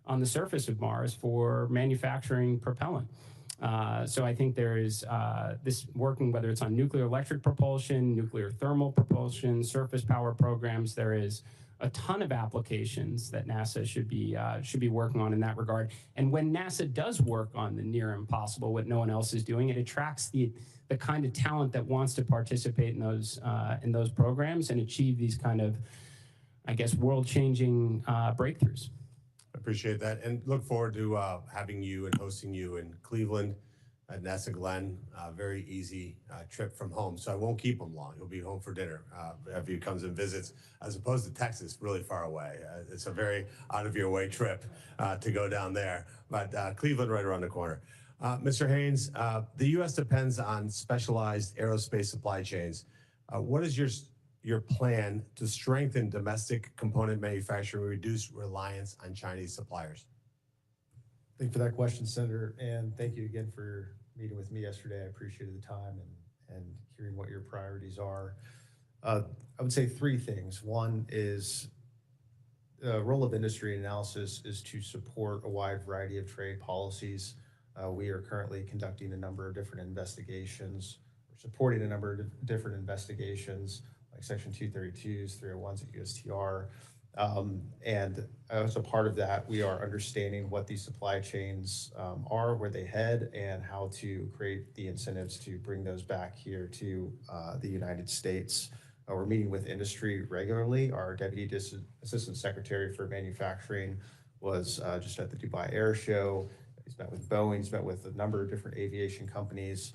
on the surface of Mars for manufacturing propellant. So I think there is this working, whether it's on nuclear electric propulsion, nuclear thermal propulsion, surface power programs, there is a ton of applications that NASA should be working on in that regard. And when NASA does work on the near impossible, what no one else is doing, it attracts the kind of talent that wants to participate in those programs and achieve these kind of, I guess, world-changing breakthroughs. I appreciate that, and look forward to having you and hosting you in Cleveland at NASA Glenn. Very easy trip from home, so I won't keep him long. He'll be home for dinner if he comes and visits, as opposed to Texas, really far away. It's a very out-of-your-way trip to go down there, but Cleveland right around the corner. Mr. Haynes, the U.S. depends on specialized aerospace supply chains. What is your plan to strengthen domestic component manufacturing and reduce reliance on Chinese suppliers? Thank you for that question, Senator, and thank you again for meeting with me yesterday. I appreciated the time and hearing what your priorities are. I would say three things. One is the role of industry analysis is to support a wide variety of trade policies. We are currently conducting a number of different investigations, we're supporting a number of different investigations, like Section 232s, 301s at USTR. And as a part of that, we are understanding what these supply chains are, where they head, and how to create the incentives to bring those back here to the United States. We're meeting with industry regularly. Our Deputy Assistant Secretary for Manufacturing was just at the Dubai Air Show. He's met with Boeing, he's met with a number of different aviation companies,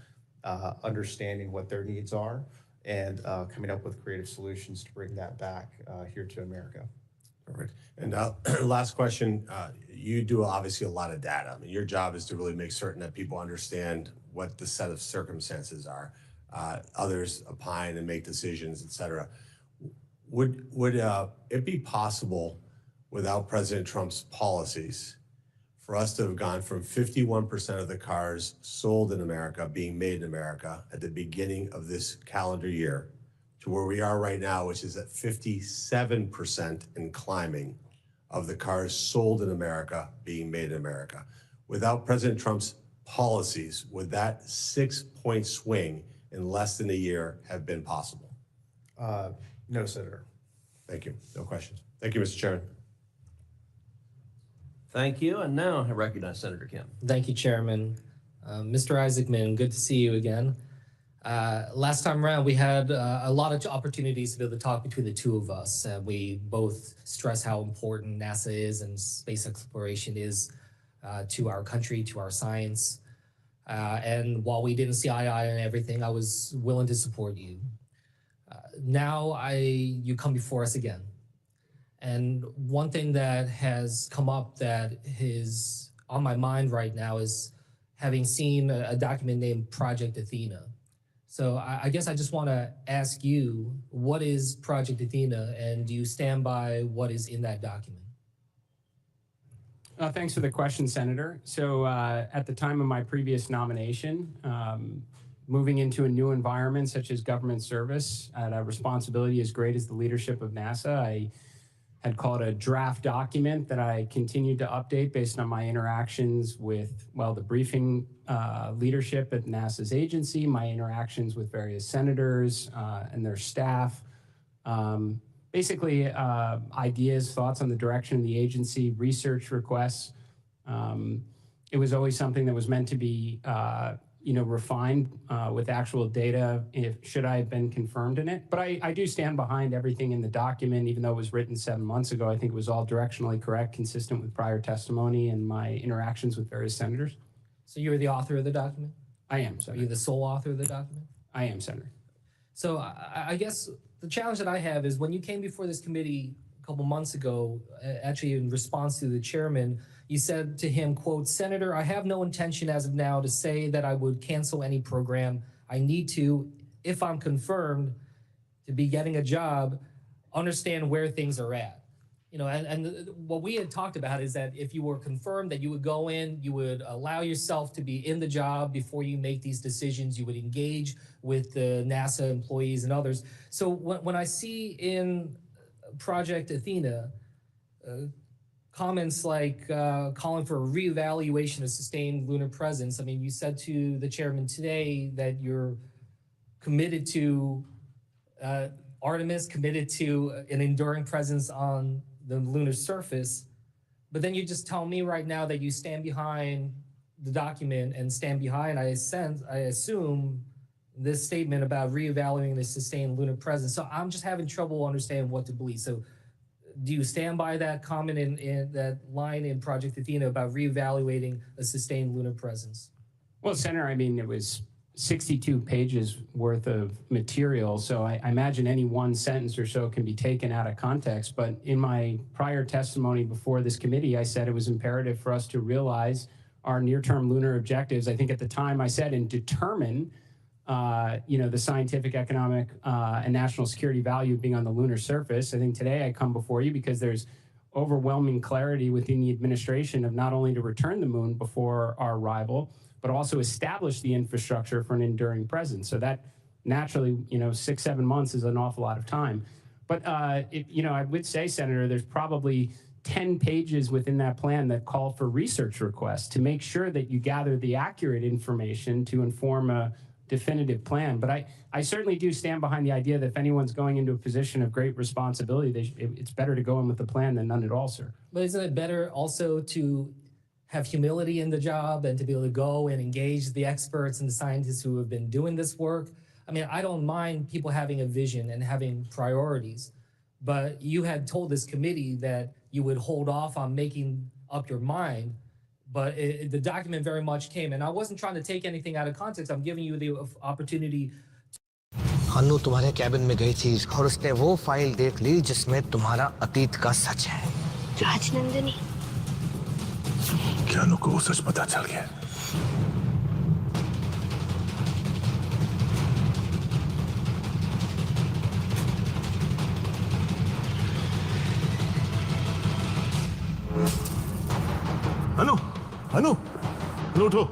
understanding what their needs are and coming up with creative solutions to bring that back here to America. Perfect. And last question, you do obviously a lot of data. I mean, your job is to really make certain that people understand what the set of circumstances are. Others opine and make decisions, et cetera. Would it be possible without President Trump's policies for us to have gone from 51% of the cars sold in America being made in America at the beginning of this calendar year to where we are right now, which is at 57% and climbing of the cars sold in America being made in America? Without President Trump's policies, would that 6-point swing in less than a year have been possible? No, Senator. Thank you. No questions. Thank you, Mr. Chairman. Thank you. And now I recognize Senator Kim. Thank you, Chairman. Mr. Isaacman, good to see you again. Last time around, we had a lot of opportunities to be able to talk between the two of us. We both stress how important NASA is and space exploration is to our country, to our science. And while we didn't see eye to eye on everything, I was willing to support you. Now you come before us again. And one thing that has come up that is on my mind right now is having seen a document named Project Athena. So I guess I just want to ask you, what is Project Athena, and do you stand by what is in that document? Thanks for the question, Senator. So at the time of my previous nomination, moving into a new environment such as government service at a responsibility as great as the leadership of NASA, I had called a draft document that I continued to update based on my interactions with, well, the briefing leadership at NASA's agency, my interactions with various senators and their staff. Basically, ideas, thoughts on the direction of the agency, research requests. It was always something that was meant to be, refined with actual data should I have been confirmed in it. But I do stand behind everything in the document, even though it was written 7 months ago. I think it was all directionally correct, consistent with prior testimony and my interactions with various senators. So you're the author of the document? I am, Are Senator. you the sole author of the document? I am, Senator. So I guess the challenge that I have is when you came before this committee a couple months ago, actually in response to the chairman, you said to him, quote, "Senator, I have no intention as of now to say that I would cancel any program. I need to, if I'm confirmed to be getting a job, understand where things are at." And what we had talked about is that if you were confirmed that you would go in, you would allow yourself to be in the job before you make these decisions. You would engage with the NASA employees and others. So when I see in Project Athena comments like calling for a reevaluation of sustained lunar presence, I mean, you said to the chairman today that you're committed to Artemis, committed to an enduring presence on the lunar surface, but then you just tell me right now that you stand behind the document and stand behind, I assume, this statement about reevaluating the sustained lunar presence. So I'm just having trouble understanding what to believe. So do you stand by that comment in that line in Project Athena about reevaluating a sustained lunar presence? Well, Senator, I mean, it was 62 pages worth of material, so I imagine any one sentence or so can be taken out of context. But in my prior testimony before this committee, I said it was imperative for us to realize our near-term lunar objectives. I think at the time I said, and determine, the scientific, economic, and national security value of being on the lunar surface. I think today I come before you because there's overwhelming clarity within the administration of not only to return the moon before our arrival, but also establish the infrastructure for an enduring presence. So that naturally, 6-7 months is an awful lot of time. But, I would say, Senator, there's probably 10 pages within that plan that call for research requests to make sure that you gather the accurate information to inform a definitive plan. But I certainly do stand behind the idea that if anyone's going into a position of great responsibility, it's better to go in with a plan than none at all, sir. But isn't it better also to have humility in the job and to be able to go and engage the experts and the scientists who have been doing this work? I mean, I don't mind people having a vision and having priorities, but you had told this committee that you would hold off on making up your mind, but the document very much came, and I wasn't trying to take anything out of context. I'm giving you the opportunity. अनु तुम्हारे cabin में गई थी और उसने वो file देख ली जिसमें तुम्हारा अतीत का सच है। राजनंदिनी, क्या अनु को वो सच पता चल गया? अनु, अनु, अनु उठो।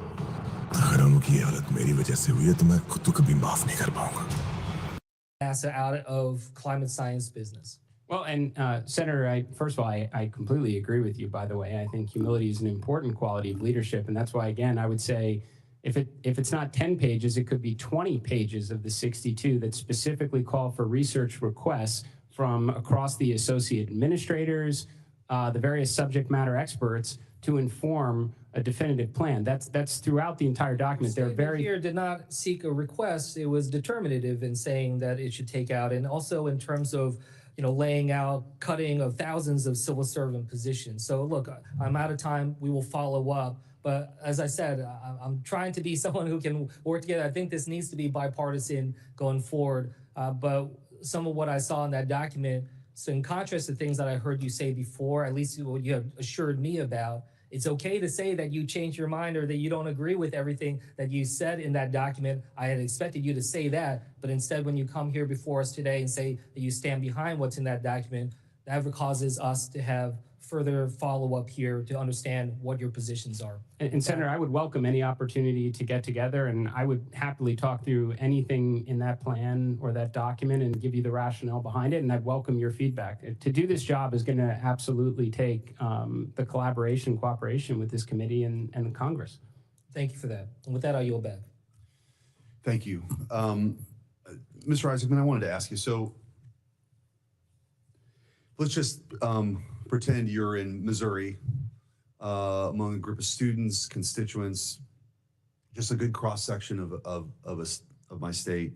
अगर अनु की हालत मेरी वजह से हुई है तो मैं खुद तो कभी माफ नहीं कर पाऊंगा। NASA out of climate science business. Well, and Senator, first of all, I completely agree with you, by the way. I think humility is an important quality of leadership. And that's why, again, I would say if it's not 10 pages, it could be 20 pages of the 62 that specifically call for research requests from across the associate administrators, the various subject matter experts to inform a definitive plan. That's throughout the entire document. They're very Here did not seek a request. It was determinative in saying that it should take out, and also in terms of laying out cutting of thousands of civil servant positions. So look, I'm out of time. We will follow up. But as I said, I'm trying to be someone who can work together. I think this needs to be bipartisan going forward. But some of what I saw in that document, so in contrast to things that I heard you say before, at least what you have assured me about, it's okay to say that you changed your mind or that you don't agree with everything that you said in that document. I had expected you to say that, but instead when you come here before us today and say that you stand behind what's in that document, that causes us to have further follow-up here to understand what your positions are. And Senator, I would welcome any opportunity to get together, and I would happily talk through anything in that plan or that document and give you the rationale behind it, and I'd welcome your feedback. To do this job is going to absolutely take the cooperation with this committee and the Congress. Thank you for that. And with that, I'll yield back. Thank you. Mr. Isaacman, I wanted to ask you, so let's just pretend you're in Missouri among a group of students, constituents, just a good cross-section of my state.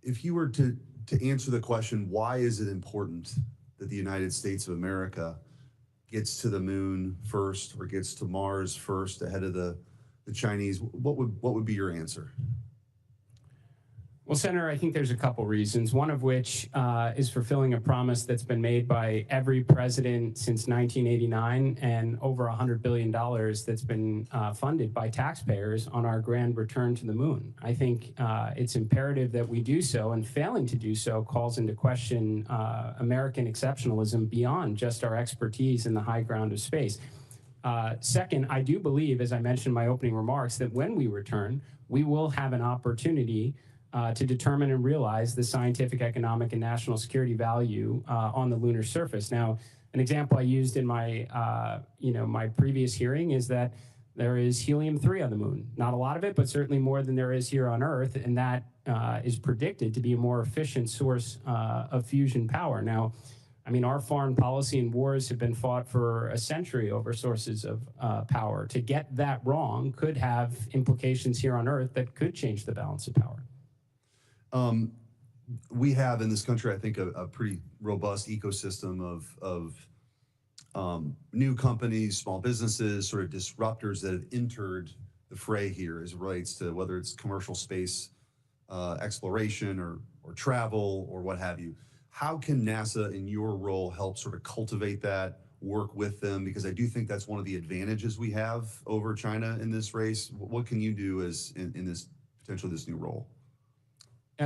If you were to answer the question, why is it important that the United States of America gets to the moon first or gets to Mars first ahead of the Chinese, what would be your answer? Well, Senator, I think there's a couple reasons, one of which is fulfilling a promise that's been made by every president since 1989 and over $100 billion that's been funded by taxpayers on our grand return to the moon. I think it's imperative that we do so, and failing to do so calls into question American exceptionalism beyond just our expertise in the high ground of space. Second, I do believe, as I mentioned in my opening remarks, that when we return, we will have an opportunity to determine and realize the scientific, economic, and national security value on the lunar surface. Now, an example I used in my, my previous hearing is that there is helium-3 on the moon. Not a lot of it, but certainly more than there is here on Earth, and that is predicted to be a more efficient source of fusion power. Now, I mean, our foreign policy and wars have been fought for a century over sources of power. To get that wrong could have implications here on Earth that could change the balance of power. We have in this country, I think, a pretty robust ecosystem of new companies, small businesses, sort of disruptors that have entered the fray here as it relates to whether it's commercial space exploration or travel or what have you. How can NASA, in your role, help sort of cultivate that, work with them? Because I do think that's one of the advantages we have over China in this race. What can you do as in this potentially this new role?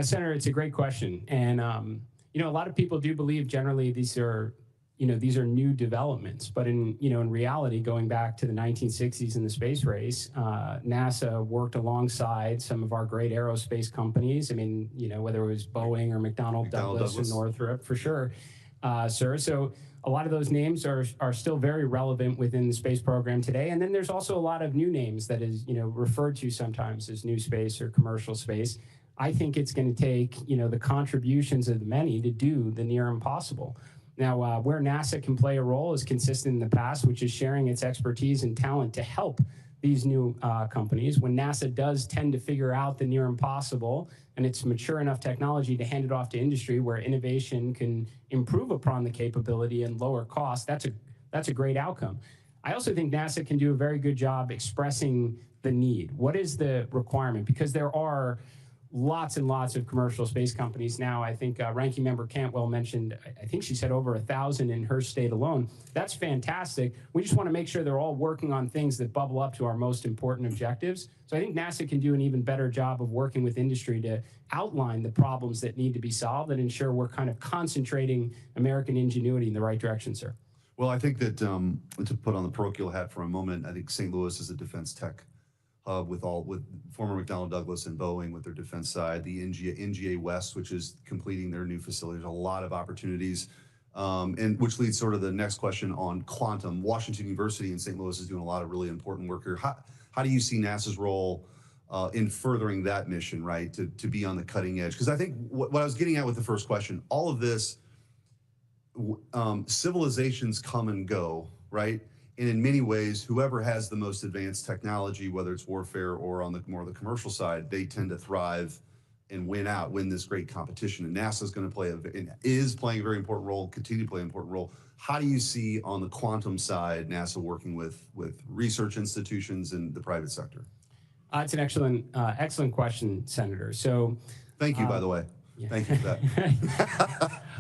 Senator, it's a great question. And, a lot of people do believe generally these are new developments. But in reality, going back to the 1960s in the space race, NASA worked alongside some of our great aerospace companies. I mean, whether it was Boeing or McDonnell Douglas and Northrop, for sure. sir. So a lot of those names are still very relevant within the space program today. And then there's also a lot of new names that is, referred to sometimes as new space or commercial space. I think it's going to take, the contributions of the many to do the near impossible. Now, where NASA can play a role is consistent in the past, which is sharing its expertise and talent to help these new companies. When NASA does tend to figure out the near impossible and it's mature enough technology to hand it off to industry where innovation can improve upon the capability and lower cost, that's a great outcome. I also think NASA can do a very good job expressing the need. What is the requirement? Because there are lots and lots of commercial space companies now. I think Ranking Member Cantwell mentioned, I think she said over 1,000 in her state alone. That's fantastic. We just want to make sure they're all working on things that bubble up to our most important objectives. So I think NASA can do an even better job of working with industry to outline the problems that need to be solved and ensure we're kind of concentrating American ingenuity in the right direction, sir. Well, I think that to put on the parochial hat for a moment, I think St. Louis is a defense tech hub with former McDonnell Douglas and Boeing with their defense side, the NGA West, which is completing their new facility. There's a lot of opportunities, and which leads sort of the next question on quantum. Washington University in St. Louis is doing a lot of really important work here. How do you see NASA's role in furthering that mission, right, to be on the cutting edge? Because I think what I was getting at with the first question, all of this, civilizations come and go, right? And in many ways, whoever has the most advanced technology, whether it's warfare or on the more the commercial side, they tend to thrive and win this great competition. And NASA is going to is playing a very important role, continue to play an important role. How do you see on the quantum side NASA working with research institutions and the private sector? It's an excellent question, Senator. So, thank you, by the way. Yeah. Thank you for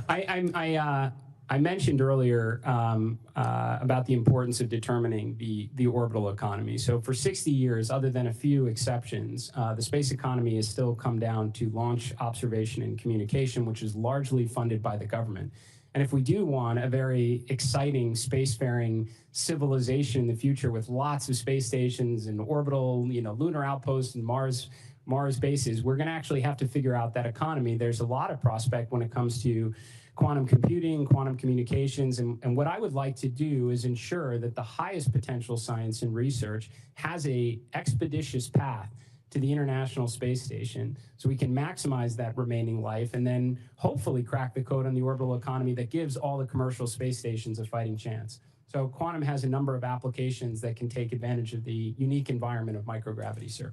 that. I mentioned earlier about the importance of determining the orbital economy. So for 60 years, other than a few exceptions, the space economy has still come down to launch, observation, and communication, which is largely funded by the government. And if we do want a very exciting spacefaring civilization in the future with lots of space stations and orbital, lunar outposts and Mars bases, we're going to actually have to figure out that economy. There's a lot of prospect when it comes to quantum computing, quantum communications, and what I would like to do is ensure that the highest potential science and research has a expeditious path to the International Space Station so we can maximize that remaining life and then hopefully crack the code on the orbital economy that gives all the commercial space stations a fighting chance. So quantum has a number of applications that can take advantage of the unique environment of microgravity, sir.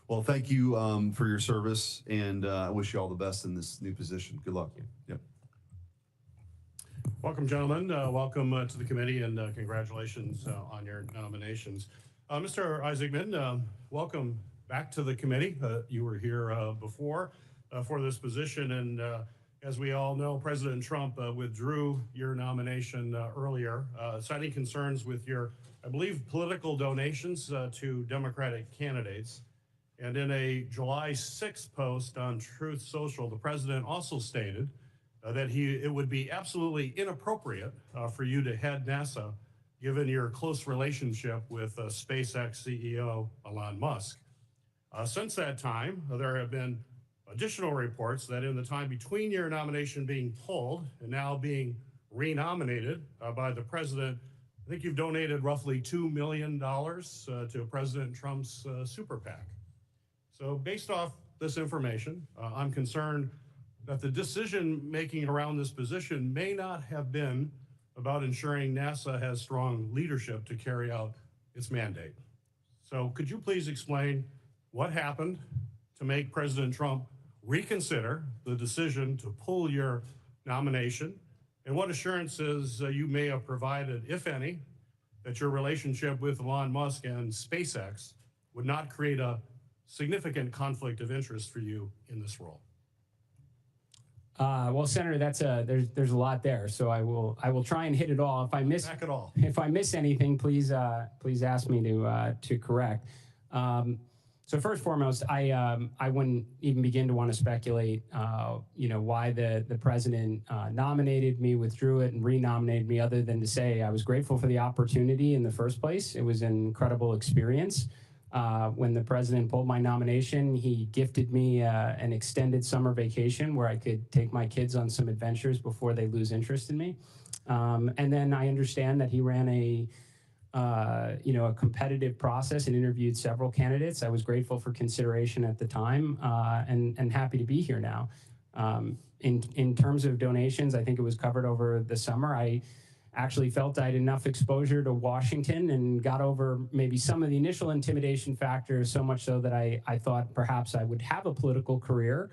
Well, thank you for your service, and I wish you all the best in this new position. Good luck. Yep. Welcome, gentlemen. Welcome to the committee, and congratulations on your nominations. Mr. Isaacman, welcome back to the committee. You were here before for this position, and as we all know, President Trump withdrew your nomination earlier, citing concerns with your, I believe, political donations to Democratic candidates. And in a July 6th post on Truth Social, the president also stated that it would be absolutely inappropriate for you to head NASA, given your close relationship with SpaceX CEO Elon Musk. Since that time, there have been additional reports that in the time between your nomination being pulled and now being renominated by the president, I think you've donated roughly $2 million to President Trump's super PAC. So based off this information, I'm concerned that the decision-making around this position may not have been about ensuring NASA has strong leadership to carry out its mandate. So could you please explain what happened to make President Trump reconsider the decision to pull your nomination, and what assurances you may have provided, if any, that your relationship with Elon Musk and SpaceX would not create a significant conflict of interest for you in this role? Well, Senator, there's a lot there, so I will try and hit it all. If I miss anything, please ask me to correct. So first and foremost, I wouldn't even begin to want to speculate, why the president nominated me, withdrew it, and renominated me, other than to say I was grateful for the opportunity in the first place. It was an incredible experience. When the president pulled my nomination, he gifted me an extended summer vacation where I could take my kids on some adventures before they lose interest in me. And then I understand that he ran a competitive process and interviewed several candidates. I was grateful for consideration at the time, and happy to be here now. In terms of donations, I think it was covered over the summer. I actually felt I had enough exposure to Washington and got over maybe some of the initial intimidation factors, so much so that I thought perhaps I would have a political career,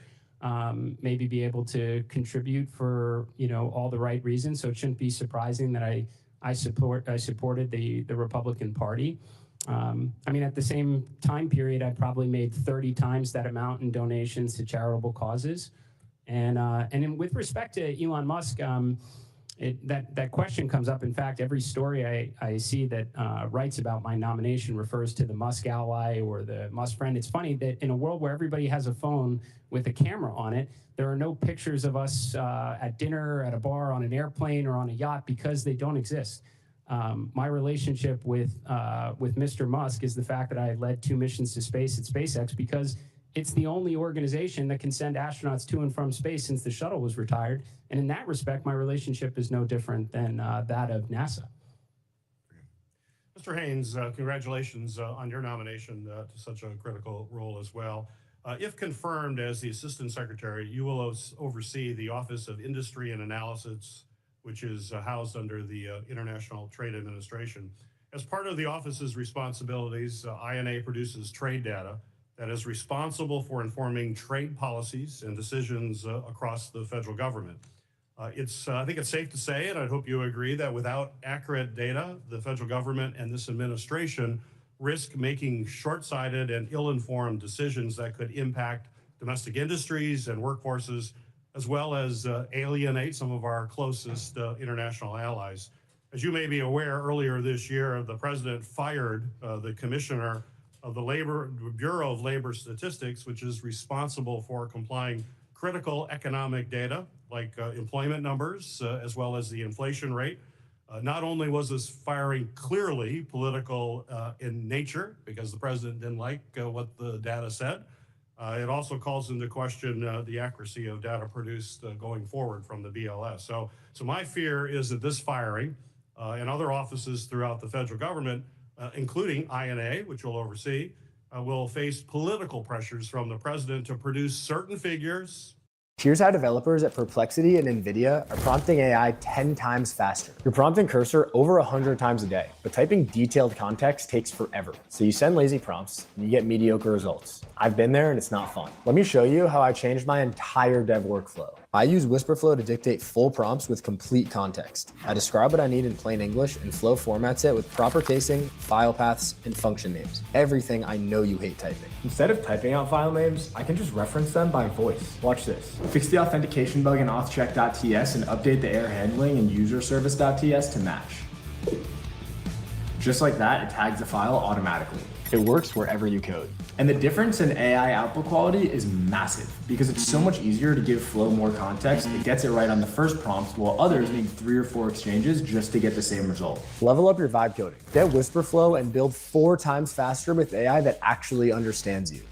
maybe be able to contribute for all the right reasons. So it shouldn't be surprising that I supported the Republican Party. At the same time period, I probably made 30 times that amount in donations to charitable causes. And with respect to Elon Musk, that question comes up. In fact, every story I see that writes about my nomination refers to the Musk ally or the Musk friend. It's funny that in a world where everybody has a phone with a camera on it, there are no pictures of us at dinner, at a bar, on an airplane, or on a yacht because they don't exist. My relationship with Mr. Musk is the fact that I led 2 missions to space at SpaceX because it's the only organization that can send astronauts to and from space since the shuttle was retired. And in that respect, my relationship is no different than that of NASA. Mr. Haynes, congratulations on your nomination to such a critical role as well. If confirmed as the Assistant Secretary, you will oversee the Office of Industry and Analysis, which is housed under the International Trade Administration. As part of the office's responsibilities, INA produces trade data that is responsible for informing trade policies and decisions across the federal government. I think it's safe to say, and I hope you agree, that without accurate data, the federal government and this administration risk making short-sighted and ill-informed decisions that could impact domestic industries and workforces, as well as alienate some of our closest international allies. As you may be aware, earlier this year, the president fired the commissioner of the Bureau of Labor Statistics, which is responsible for complying critical economic data like employment numbers, as well as the inflation rate. Not only was this firing clearly political in nature, because the president didn't like what the data said, it also calls into question the accuracy of data produced going forward from the BLS. So my fear is that this firing and other offices throughout the federal government, including INA, which will oversee, will face political pressures from the president to produce certain figures. Here's how developers at Perplexity and NVIDIA are prompting AI 10 times faster. You're prompting Cursor over 100 times a day, but typing detailed context takes forever. So you send lazy prompts and you get mediocre results. I've been there and it's not fun. Let me show you how I changed my entire dev workflow. I use Whisperflow to dictate full prompts with complete context. I describe what I need in plain English, and Flow formats it with proper casing, file paths, and function names. Everything I know you hate typing. Instead of typing out file names, I can just reference them by voice. Watch this. Fix the authentication bug in authcheck.ts and update the error handling in userservice.ts to match. Just like that, it tags the file automatically. It works wherever you code. And the difference in AI output quality is massive because it's so much easier to give Flow more context. It gets it right on the first prompt, while others need 3 or 4 exchanges just to get the same result. Level up your vibe coding. Get Whisperflow and build 4 times faster with AI that actually understands you.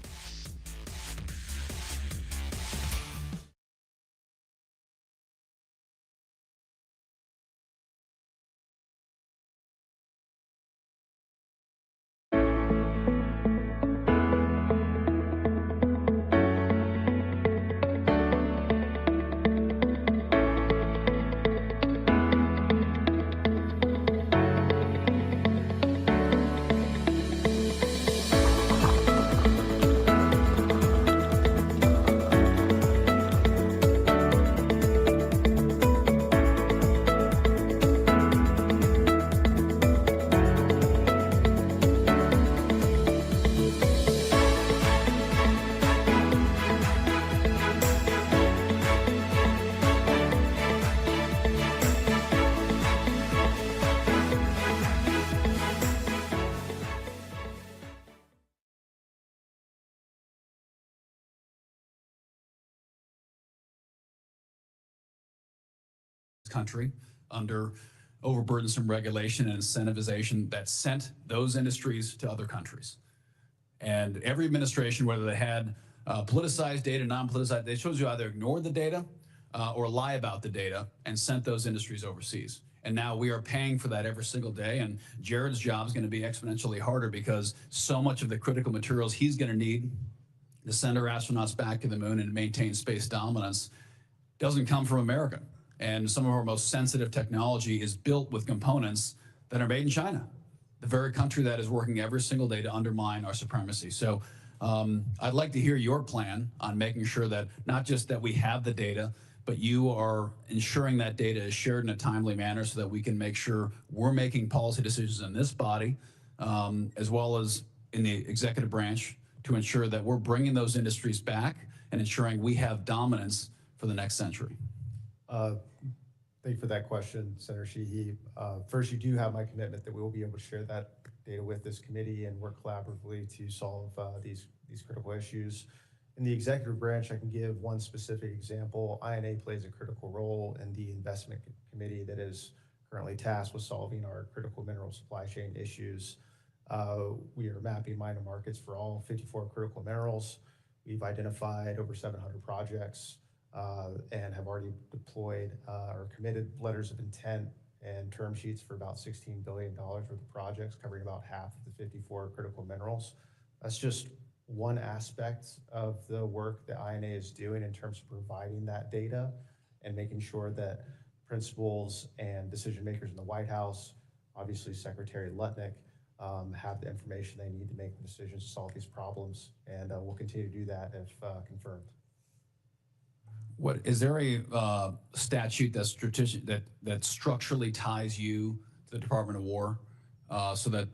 Country under overburdensome regulation and incentivization that sent those industries to other countries. And every administration, whether they had politicized data, non-politicized, they chose to either ignore the data or lie about the data and sent those industries overseas. And now we are paying for that every single day. And Jared's job is going to be exponentially harder because so much of the critical materials he's going to need to send our astronauts back to the moon and maintain space dominance doesn't come from America. And some of our most sensitive technology is built with components that are made in China, the very country that is working every single day to undermine our supremacy. So I'd like to hear your plan on making sure that not just that we have the data, but you are ensuring that data is shared in a timely manner so that we can make sure we're making policy decisions in this body, as well as in the executive branch, to ensure that we're bringing those industries back and ensuring we have dominance for the next century. Thank you for that question, Senator Sheehy. First, you do have my commitment that we will be able to share that data with this committee and work collaboratively to solve these critical issues. In the executive branch, I can give one specific example. INA plays a critical role in the investment committee that is currently tasked with solving our critical mineral supply chain issues. We are mapping minor markets for all 54 critical minerals. We've identified over 700 projects and have already deployed or committed letters of intent and term sheets for about $16 billion worth of projects covering about half of the 54 critical minerals. That's just one aspect of the work that INA is doing in terms of providing that data and making sure that principals and decision makers in the White House, obviously Secretary Lutnick, have the information they need to make the decisions to solve these problems. And we'll continue to do that if confirmed. What is there a statute that's strategic that structurally ties you to the Department of War so that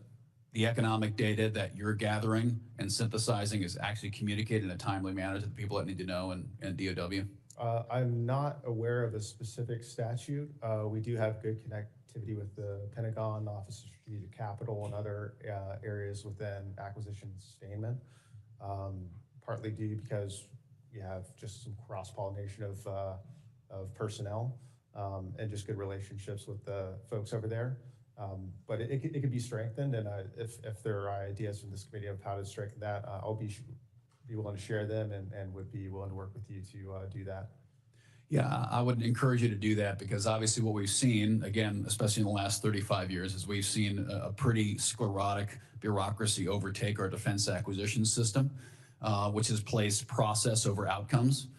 the economic data that you're gathering and synthesizing is actually communicated in a timely manner to the people that need to know and DOW? I'm not aware of a specific statute. We do have good connectivity with the Pentagon, Office of Strategic Capital, and other areas within acquisition and sustainment, partly due because we have just some cross-pollination of personnel and just good relationships with the folks over there. But it could be strengthened, and if there are ideas from this committee of how to strengthen that, I'll be willing to share them and would be willing to work with you to do that. Yeah, I would encourage you to do that because obviously what we've seen, again, especially in the last 35 years, is we've seen a pretty sclerotic bureaucracy overtake our defense acquisition system, which has placed process over outcomes.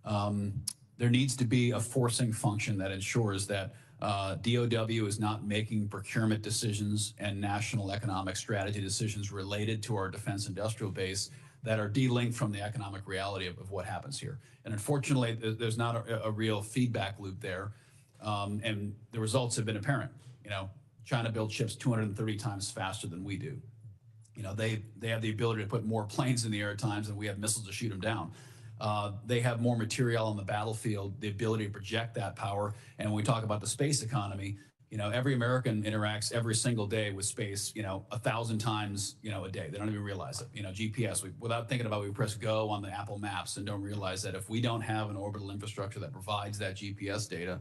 There needs to be a forcing function that ensures that DOW is not making procurement decisions and national economic strategy decisions related to our defense industrial base that are de-linked from the economic reality of what happens here. And unfortunately, there's not a real feedback loop there. And the results have been apparent. You know, China builds ships 230 times faster than we do. You know, they have the ability to put more planes in the air at times than we have missiles to shoot them down. They have more material on the battlefield, the ability to project that power. And when we talk about the space economy, you know, every American interacts every single day with space, you know, 1,000 times, you know, a day. They don't even realize it. You know, GPS, without thinking about it, we press go on the Apple Maps and don't realize that if we don't have an orbital infrastructure that provides that GPS data,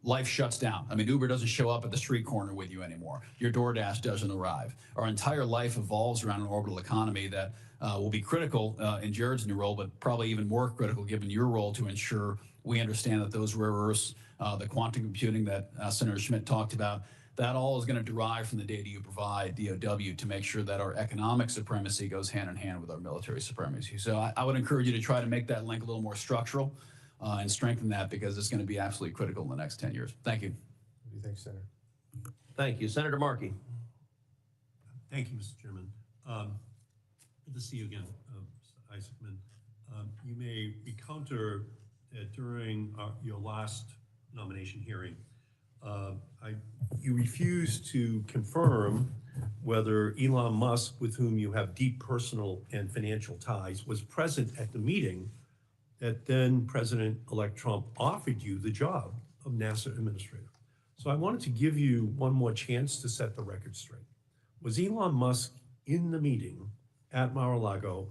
life shuts down. I mean, Uber doesn't show up at the street corner with you anymore. Your DoorDash doesn't arrive. Our entire life evolves around an orbital economy that will be critical in Jared's new role, but probably even more critical given your role to ensure we understand that those rare earths, the quantum computing that Senator Schmidt talked about, that all is going to derive from the data you provide, DOW, to make sure that our economic supremacy goes hand in hand with our military supremacy. So I would encourage you to try to make that link a little more structural and strengthen that because it's going to be absolutely critical in the next 10 years. Thank you. Thanks, Senator. Thank you. Senator Markey. Thank you, Mr. Chairman. Good to see you again, Mr. Isaacman. You may encounter that during your last nomination hearing, you refused to confirm whether Elon Musk, with whom you have deep personal and financial ties, was present at the meeting that then President-elect Trump offered you the job of NASA administrator. So I wanted to give you one more chance to set the record straight. Was Elon Musk in the meeting at Mar-a-Lago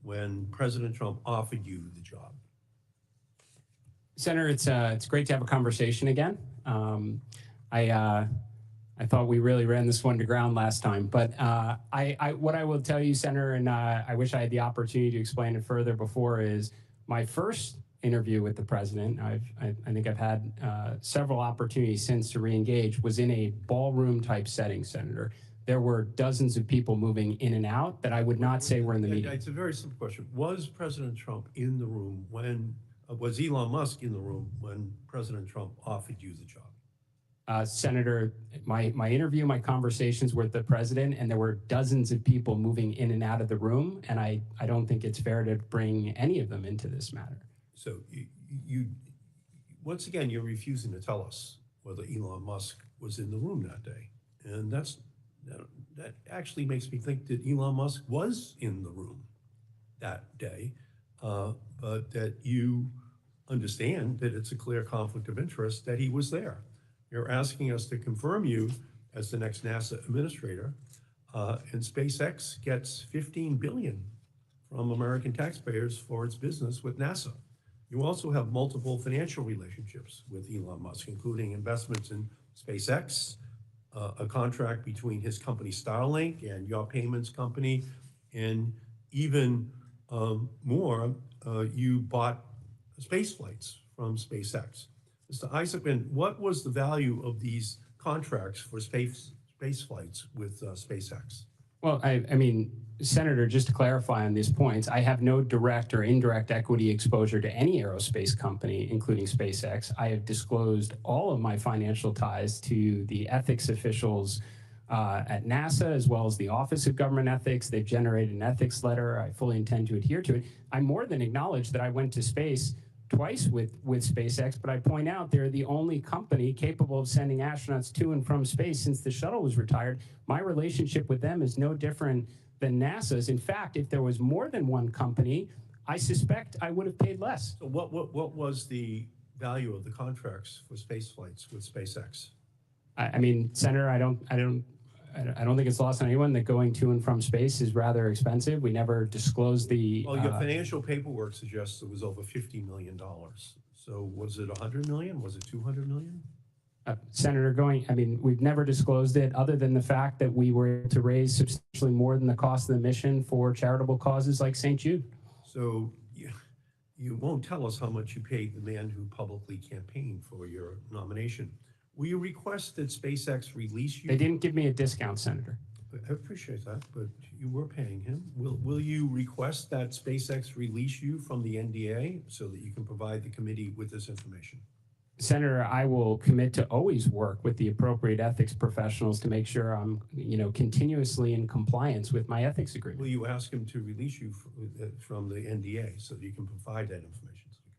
when President Trump offered you the job? Senator, it's great to have a conversation again. I I thought we really ran this one to ground last time, but what I will tell you, Senator, and I wish I had the opportunity to explain it further before, is my first interview with the president, I think I've had several opportunities since to re-engage, was in a ballroom type setting, Senator. There were dozens of people moving in and out that I would not say were in the meeting. It's a very simple question. Was President Trump in the room when, was Elon Musk in the room when President Trump offered you the job? Senator, my interview, my conversations with the president, and there were dozens of people moving in and out of the room, and I don't think it's fair to bring any of them into this matter. So you once again, you're refusing to tell us whether Elon Musk was in the room that day. And that actually makes me think that Elon Musk was in the room that day, but that you understand that it's a clear conflict of interest that he was there. You're asking us to confirm you as the next NASA administrator, and SpaceX gets $15 billion from American taxpayers for its business with NASA. You also have multiple financial relationships with Elon Musk, including investments in SpaceX, a contract between his company Starlink and your payments company, and even more, you bought space flights from SpaceX. Mr. Isaacman, what was the value of these contracts for space flights with SpaceX? Well, I mean, Senator, just to clarify on these points, I have no direct or indirect equity exposure to any aerospace company, including SpaceX. I have disclosed all of my financial ties to the ethics officials at NASA, as well as the Office of Government Ethics. They've generated an ethics letter. I fully intend to adhere to it. I more than acknowledge that I went to space twice with SpaceX, but I point out they're the only company capable of sending astronauts to and from space since the shuttle was retired. My relationship with them is no different than NASA's. In fact, if there was more than one company, I suspect I would have paid less. So what was the value of the contracts for space flights with SpaceX? I mean, Senator, I don't think it's lost on anyone that going to and from space is rather expensive. We never disclosed the. Well, your financial paperwork suggests it was over $50 million. So was it 100 million? Was it 200 million? Senator, we've never disclosed it other than the fact that we were able to raise substantially more than the cost of the mission for charitable causes like St. Jude. So you won't tell us how much you paid the man who publicly campaigned for your nomination. Will you request that SpaceX release you? They didn't give me a discount, Senator. I appreciate that, but you were paying him. Will you request that SpaceX release you from the NDA so that you can provide the committee with this information? Senator, I will commit to always work with the appropriate ethics professionals to make sure I'm, continuously in compliance with my ethics agreement. Will you ask him to release you from the NDA so that you can provide that information to the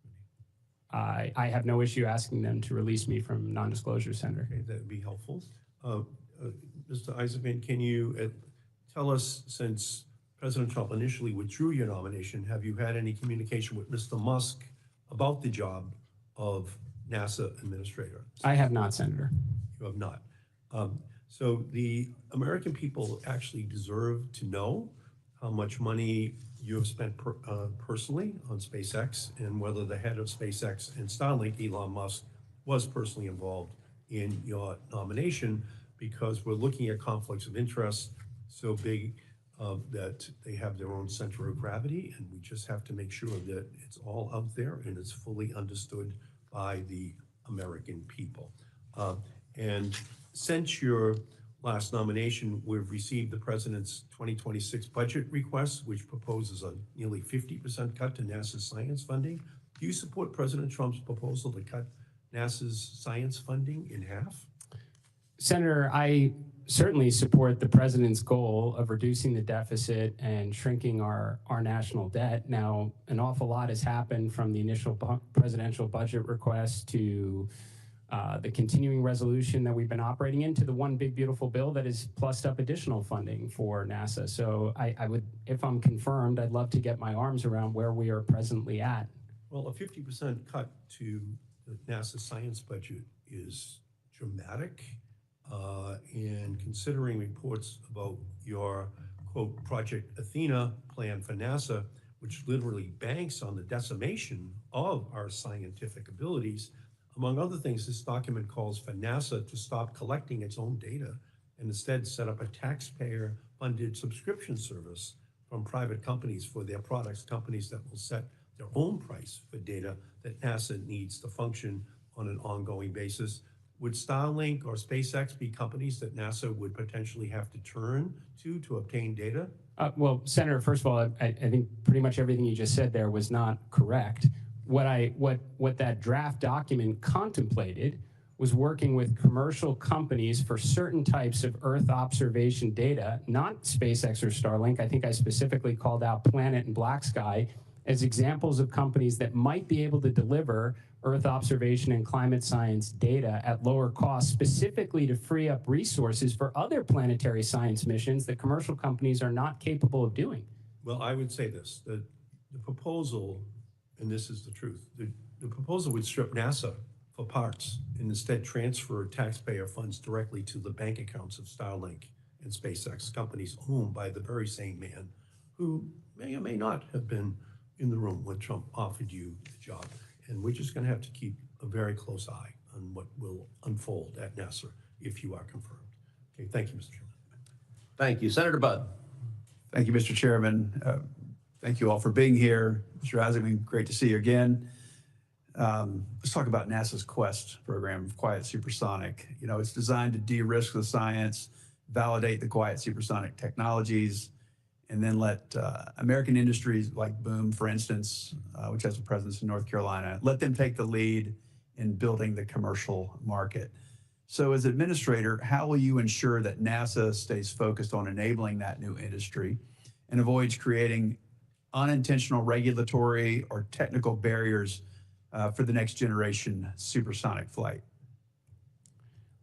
committee? I have no issue asking them to release me from non-disclosure, Senator. Okay, that would be helpful. Mr. Isaacman, can you tell us, since President Trump initially withdrew your nomination, have you had any communication with Mr. Musk about the job of NASA administrator? I have not, Senator. You have not. So the American people actually deserve to know how much money you have spent personally on SpaceX, and whether the head of SpaceX and Starlink, Elon Musk, was personally involved in your nomination, because we're looking at conflicts of interest so big that they have their own center of gravity, and we just have to make sure that it's all out there and it's fully understood by the American people. And since your last nomination, we've received the President's 2026 budget request, which proposes a nearly 50% cut to NASA's science funding. Do you support President Trump's proposal to cut NASA's science funding in half? Senator, I certainly support the president's goal of reducing the deficit and shrinking our national debt. Now, an awful lot has happened from the initial presidential budget request to the continuing resolution that we've been operating in, to the one big beautiful bill that has plussed up additional funding for NASA. So I would, if I'm confirmed, I'd love to get my arms around where we are presently at. Well, a 50% cut to the NASA science budget is dramatic. And considering reports about your, quote, Project Athena plan for NASA, which literally banks on the decimation of our scientific abilities, Among other things, this document calls for NASA to stop collecting its own data and instead set up a taxpayer-funded subscription service from private companies for their products, companies that will set their own price for data that NASA needs to function on an ongoing basis. Would Starlink or SpaceX be companies that NASA would potentially have to turn to obtain data? Well, Senator, first of all, I think pretty much everything you just said there was not correct. What that draft document contemplated was working with commercial companies for certain types of Earth observation data, not SpaceX or Starlink. I think I specifically called out Planet and Black Sky as examples of companies that might be able to deliver Earth observation and climate science data at lower cost, specifically to free up resources for other planetary science missions that commercial companies are not capable of doing. Well, I would say this, the proposal, and this is the truth, the proposal would strip NASA for parts and instead transfer taxpayer funds directly to the bank accounts of Starlink and SpaceX, companies owned by the very same man who may or may not have been in the room when Trump offered you the job. And we're just going to have to keep a very close eye on what will unfold at NASA if you are confirmed. Okay, thank you, Mr. Chairman. Thank you. Senator Budd. Thank you, Mr. Chairman. Thank you all for being here. Mr. Isaacman, great to see you again. Let's talk about NASA's Quest program, Quiet Supersonic. You know, it's designed to de-risk the science, validate the quiet supersonic technologies, and then let American industries like Boom, for instance, which has a presence in North Carolina, let them take the lead in building the commercial market. So as administrator, how will you ensure that NASA stays focused on enabling that new industry and avoids creating unintentional regulatory or technical barriers for the next generation supersonic flight?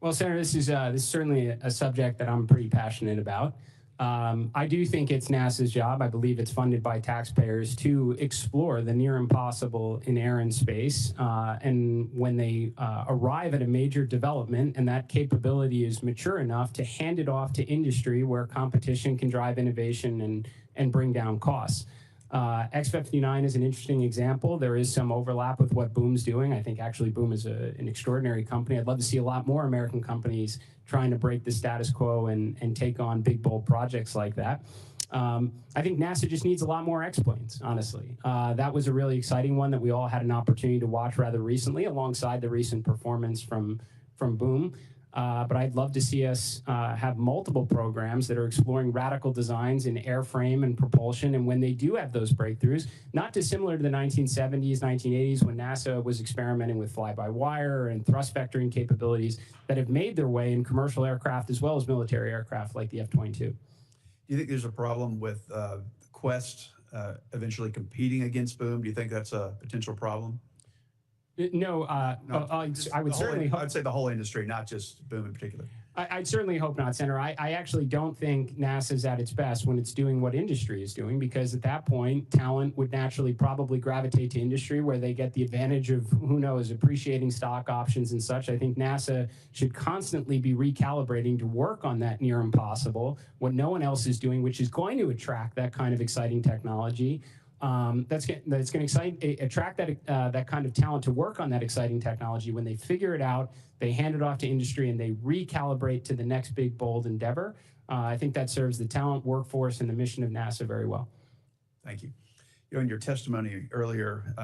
Well, Senator, this is certainly a subject that I'm pretty passionate about. I do think it's NASA's job, I believe it's funded by taxpayers, to explore the near impossible in air and space. And when they arrive at a major development and that capability is mature enough to hand it off to industry where competition can drive innovation and bring down costs. X-59 is an interesting example. There is some overlap with what Boom's doing. I think actually Boom is an extraordinary company. I'd love to see a lot more American companies trying to break the status quo and take on big, bold projects like that. I think NASA just needs a lot more X-planes, honestly. That was a really exciting one that we all had an opportunity to watch rather recently alongside the recent performance from Boom. But I'd love to see us have multiple programs that are exploring radical designs in airframe and propulsion. And when they do have those breakthroughs, not dissimilar to the 1970s, 1980s, when NASA was experimenting with fly-by-wire and thrust vectoring capabilities that have made their way in commercial aircraft as well as military aircraft like the F-22. Do you think there's a problem with Quest eventually competing against Boom? Do you think that's a potential problem? No, I would certainly hope. I'd say the whole industry, not just Boom in particular. I'd certainly hope not, Senator. I actually don't think NASA's at its best when it's doing what industry is doing, because at that point, talent would naturally probably gravitate to industry where they get the advantage of, who knows, appreciating stock options and such. I think NASA should constantly be recalibrating to work on that near impossible, what no one else is doing, which is going to attract that kind of exciting technology. That's going to attract that kind of talent to work on that exciting technology. When they figure it out, they hand it off to industry and they recalibrate to the next big, bold endeavor. I think that serves the talent, workforce, and the mission of NASA very well. Thank you. You know, in your testimony earlier,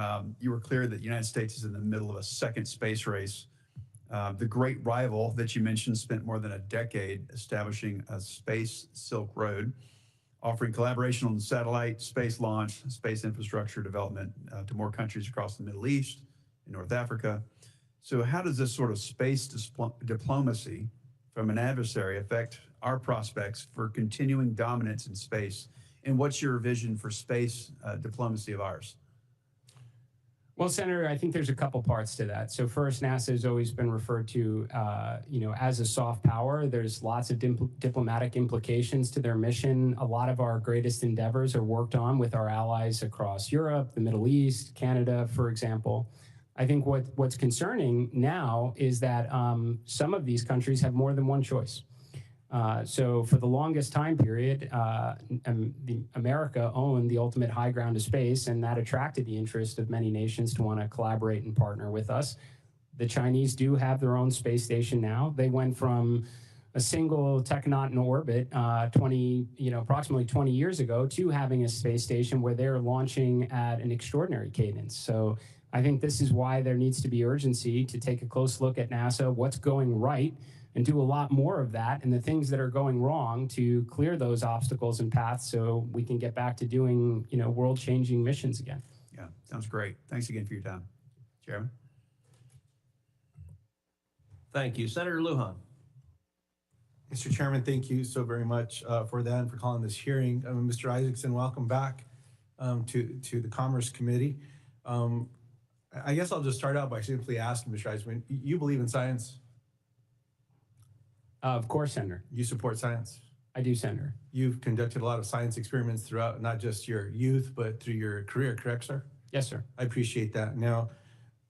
you were clear that the United States is in the middle of a second space race. The great rival that you mentioned spent more than a decade establishing a space Silk Road, offering collaboration on satellite, space launch, space infrastructure development to more countries across the Middle East and North Africa. So how does this sort of space diplomacy from an adversary affect our prospects for continuing dominance in space? And what's your vision for space diplomacy of ours? Well, Senator, I think there's a couple parts to that. So first, NASA has always been referred to, as a soft power. There's lots of diplomatic implications to their mission. A lot of our greatest endeavors are worked on with our allies across Europe, the Middle East, Canada, for example. I think what's concerning now is that some of these countries have more than one choice. So for the longest time period, America owned the ultimate high ground of space, and that attracted the interest of many nations to want to collaborate and partner with us. The Chinese do have their own space station now. They went from a single technaut in orbit approximately 20 years ago to having a space station where they're launching at an extraordinary cadence. So I think this is why there needs to be urgency to take a close look at NASA, what's going right, and do a lot more of that, and the things that are going wrong to clear those obstacles and paths so we can get back to doing, world-changing missions again. Yeah, sounds great. Thanks again for your time. Chairman? Thank you. Senator Lujan. Mr. Chairman, thank you so very much for that and for calling this hearing. Mr. Isaacson, welcome back to the Commerce Committee. I guess I'll just start out by simply asking, Mr. Isaacman, you believe in science? Of course, Senator. You support science? I do, Senator. You've conducted a lot of science experiments throughout not just your youth, but through your career, correct, sir? Yes, sir. I appreciate that. Now,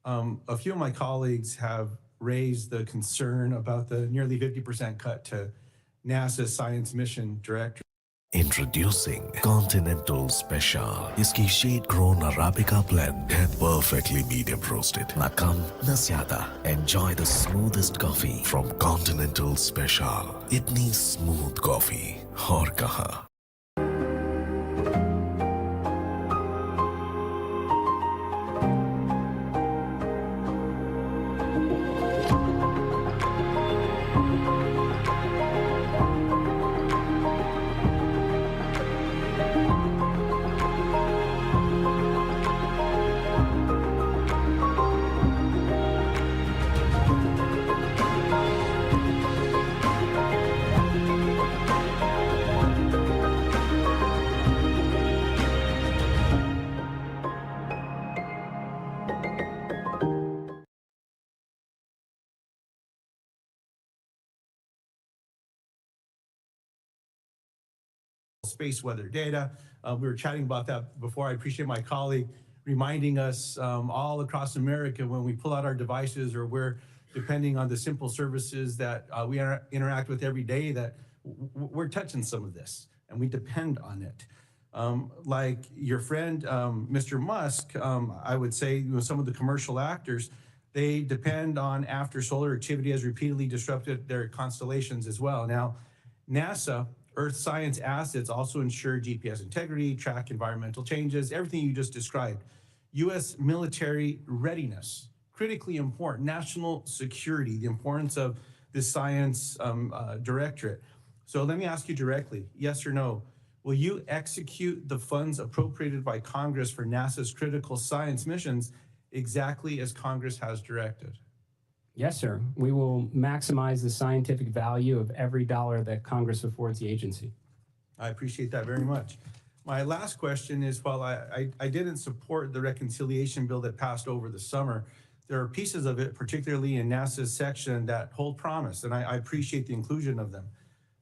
a few of my colleagues have raised the concern about the nearly 50% cut to NASA's Science Mission Director. Introducing Continental Special. इसकी shade grown Arabica blend है perfectly medium roasted. ना कम ना ज़्यादा. Enjoy the smoothest coffee from Continental Special. इतनी smooth coffee और कहाँ? Space weather data. We were chatting about that before. I appreciate my colleague reminding us all across America when we pull out our devices or we're depending on the simple services that we interact with every day that we're touching some of this and we depend on it. Like your friend, Mr. Musk, I would say some of the commercial actors, they depend on after solar activity has repeatedly disrupted their constellations as well. Now, NASA, Earth science assets also ensure GPS integrity, track environmental changes, everything you just described. U.S. military readiness, critically important. National security, the importance of the science directorate. So let me ask you directly, yes or no, will you execute the funds appropriated by Congress for NASA's critical science missions exactly as Congress has directed? Yes, sir. We will maximize the scientific value of every dollar that Congress affords the agency. I appreciate that very much. My last question is, while I didn't support the reconciliation bill that passed over the summer, there are pieces of it, particularly in NASA's section, that hold promise, and I appreciate the inclusion of them.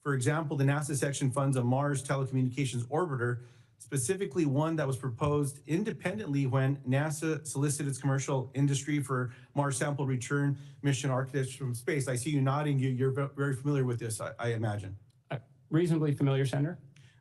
For example, the NASA section funds a Mars telecommunications orbiter, specifically one that was proposed independently when NASA solicited its commercial industry for Mars sample return mission architecture from space. I see you nodding. You're very familiar with this, I imagine. Reasonably familiar, Senator.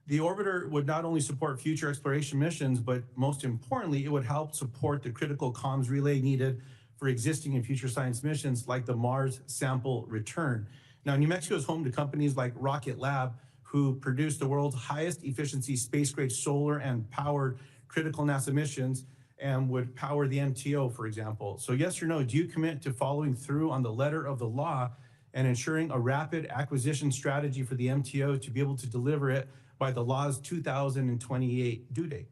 The orbiter would not only support future exploration missions, but most importantly, it would help support the critical comms relay needed for existing and future science missions like the Mars sample return. Now, New Mexico is home to companies like Rocket Lab, who produce the world's highest efficiency space-grade solar and powered critical NASA missions and would power the MTO, for example. So yes or no, do you commit to following through on the letter of the law and ensuring a rapid acquisition strategy for the MTO to be able to deliver it by the law's 2028 due date?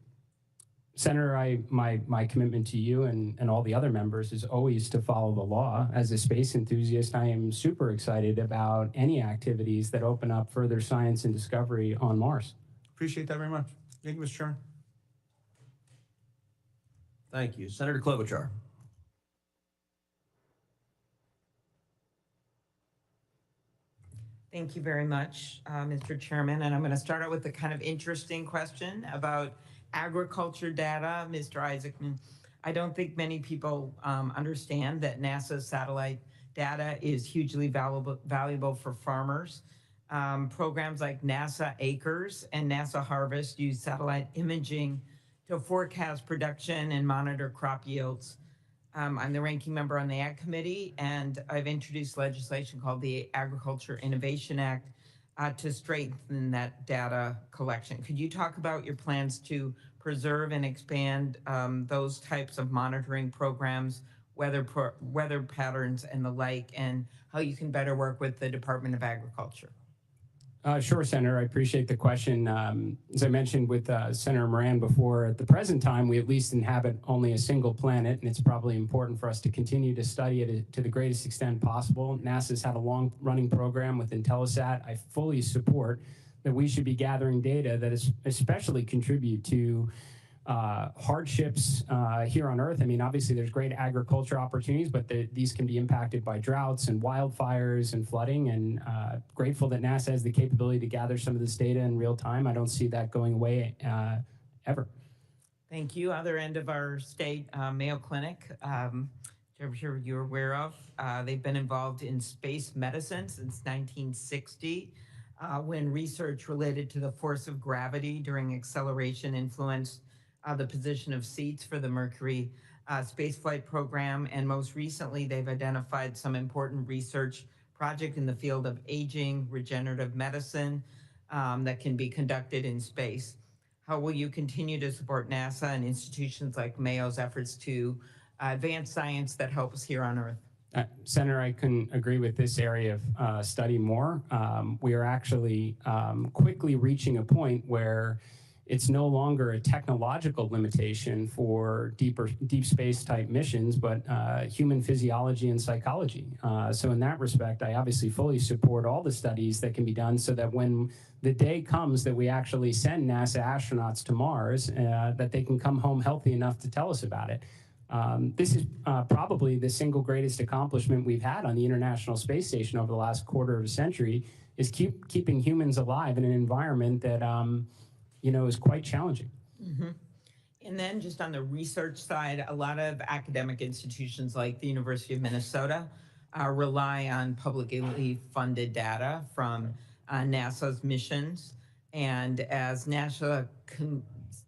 Senator, my commitment to you and all the other members is always to follow the law. As a space enthusiast, I am super excited about any activities that open up further science and discovery on Mars. Appreciate that very much. Thank you, Mr. Chairman. Thank you. Senator Klobuchar. Thank you very much, Mr. Chairman. And I'm going to start out with a kind of interesting question about agriculture data. Mr. Isaacman, I don't think many people understand that NASA's satellite data is hugely valuable for farmers. Programs like NASA Acres and NASA Harvest use satellite imaging to forecast production and monitor crop yields. I'm the ranking member on the Ag Committee, and I've introduced legislation called the Agriculture Innovation Act to strengthen that data collection. Could you talk about your plans to preserve and expand those types of monitoring programs, weather patterns and the like, and how you can better work with the Department of Agriculture? Sure, Senator. I appreciate the question. As I mentioned with Senator Moran before, at the present time, we at least inhabit only a single planet, and it's probably important for us to continue to study it to the greatest extent possible. NASA's had a long-running program with Intelsat. I fully support that we should be gathering data that is especially contribute to hardships here on Earth. I mean, obviously there's great agriculture opportunities, but these can be impacted by droughts and wildfires and flooding, and grateful that NASA has the capability to gather some of this data in real time. I don't see that going away ever. Thank you. Other end of our state, Mayo Clinic, I'm sure you're aware of. They've been involved in space medicine since 1960, when research related to the force of gravity during acceleration influenced the position of seats for the Mercury spaceflight program. And most recently, they've identified some important research project in the field of aging, regenerative medicine that can be conducted in space. How will you continue to support NASA and institutions like Mayo's efforts to advance science that helps here on Earth? Senator, I couldn't agree with this area of study more. We are actually quickly reaching a point where it's no longer a technological limitation for deep space type missions, but human physiology and psychology. So in that respect, I obviously fully support all the studies that can be done so that when the day comes that we actually send NASA astronauts to Mars, that they can come home healthy enough to tell us about it. This is probably the single greatest accomplishment we've had on the International Space Station over the last quarter of a century, is keeping humans alive in an environment that is quite challenging. Mm-hmm. And then just on the research side, a lot of academic institutions like the University of Minnesota rely on publicly funded data from NASA's missions. And as NASA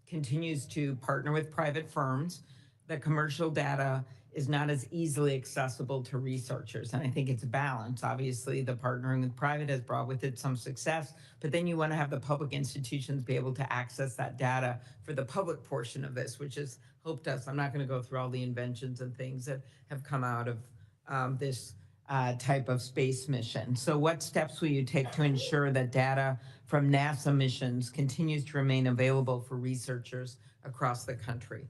continues to partner with private firms, the commercial data is not as easily accessible to researchers. And I think it's a balance. Obviously, the partnering with private has brought with it some success, but then you want to have the public institutions be able to access that data for the public portion of this, which has helped us. I'm not going to go through all the inventions and things that have come out of this type of space mission. So what steps will you take to ensure that data from NASA missions continues to remain available for researchers across the country?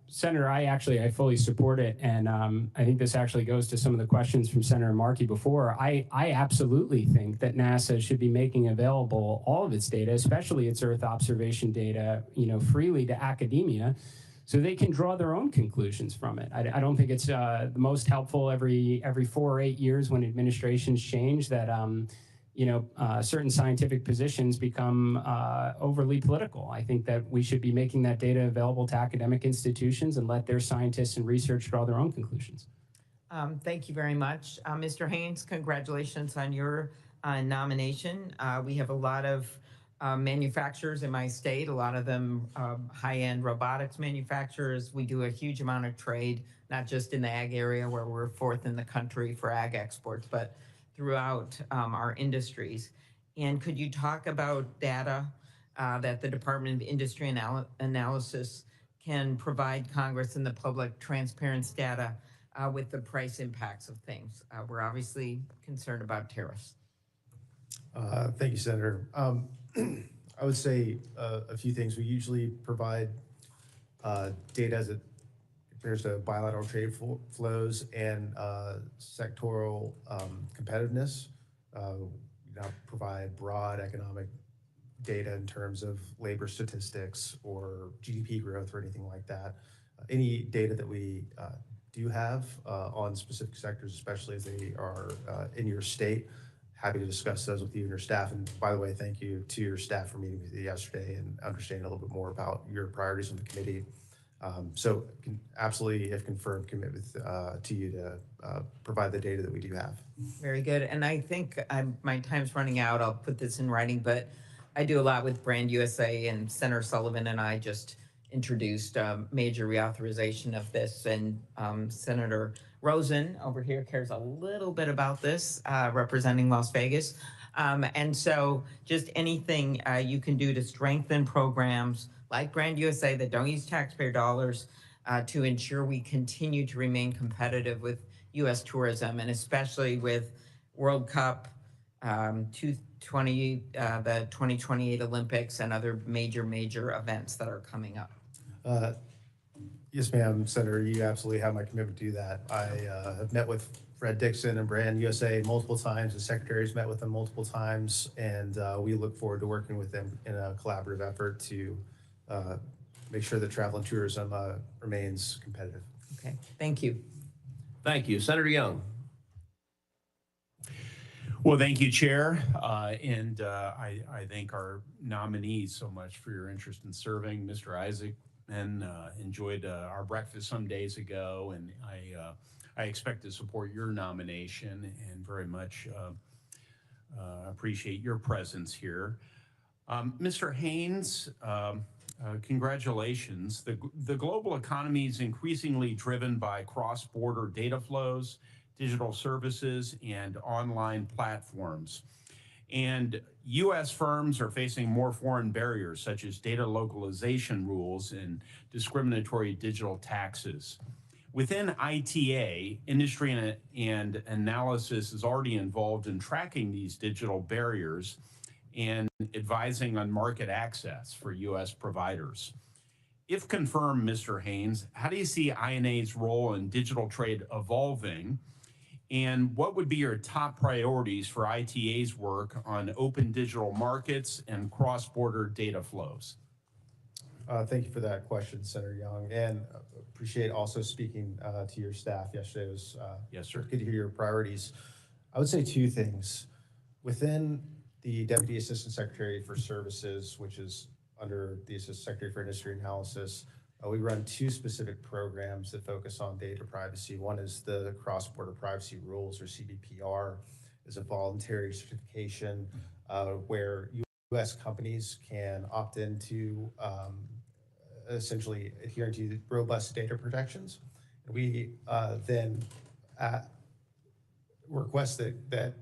Senator, I fully support it, and I think this actually goes to some of the questions from Senator Markey before. I absolutely think that NASA should be making available all of its data, especially its Earth observation data, freely to academia, so they can draw their own conclusions from it. I don't think it's the most helpful every 4 or 8 years when administrations change that certain scientific positions become overly political. I think that we should be making that data available to academic institutions and let their scientists and research draw their own conclusions. Thank you very much. Mr. Haynes, congratulations on your nomination. We have a lot of manufacturers in my state, a lot of them high-end robotics manufacturers. We do a huge amount of trade, not just in the ag area where we're fourth in the country for ag exports, but throughout our industries. And could you talk about data that the Department of Industry Analysis can provide Congress and the public, transparency data with the price impacts of things? We're obviously concerned about tariffs. Thank you, Senator. I would say a few things. We usually provide data as it compares to bilateral trade flows and sectoral competitiveness. We now provide broad economic data in terms of labor statistics or GDP growth or anything like that. Any data that we do have on specific sectors, especially as they are in your state, happy to discuss those with you and your staff. And by the way, thank you to your staff for meeting with you yesterday and understanding a little bit more about your priorities on the committee. So can absolutely, if confirmed, commit to you to provide the data that we do have. Very good. And I think my time's running out. I'll put this in writing, but I do a lot with Brand USA, and Senator Sullivan and I just introduced major reauthorization of this, and Senator Rosen over here cares a little bit about this, representing Las Vegas. And so just anything you can do to strengthen programs like Brand USA that don't use taxpayer dollars to ensure we continue to remain competitive with U.S. tourism, and especially with World Cup, the 2028 Olympics, and other major events that are coming up. Yes, ma'am, Senator, you absolutely have my commitment to do that. I have met with Fred Dixon and Brand USA multiple times. The secretary's met with them multiple times, and we look forward to working with them in a collaborative effort to make sure that travel and tourism remains competitive. Okay, thank you. Thank you. Senator Young. Well, thank you, Chair. And I thank our nominees so much for your interest in serving. Mr. Isaacman enjoyed our breakfast some days ago, and I expect to support your nomination and very much appreciate your presence here. Mr. Haynes, congratulations. The global economy is increasingly driven by cross-border data flows, digital services, and online platforms. And U.S. firms are facing more foreign barriers, such as data localization rules and discriminatory digital taxes. Within ITA, industry and analysis is already involved in tracking these digital barriers and advising on market access for U.S. providers. If confirmed, Mr. Haynes, how do you see INA's role in digital trade evolving? And what would be your top priorities for ITA's work on open digital markets and cross-border data flows? Thank you for that question, Senator Young, and appreciate also speaking to your staff yesterday. It was yes, sir. Good to hear your priorities. I would say two things. Within the Deputy Assistant Secretary for Services, which is under the Assistant Secretary for Industry Analysis, we run two specific programs that focus on data privacy. One is the Cross-Border Privacy Rules, or CBPR, is a voluntary certification where U.S. companies can opt into essentially adhering to robust data protections. We then request that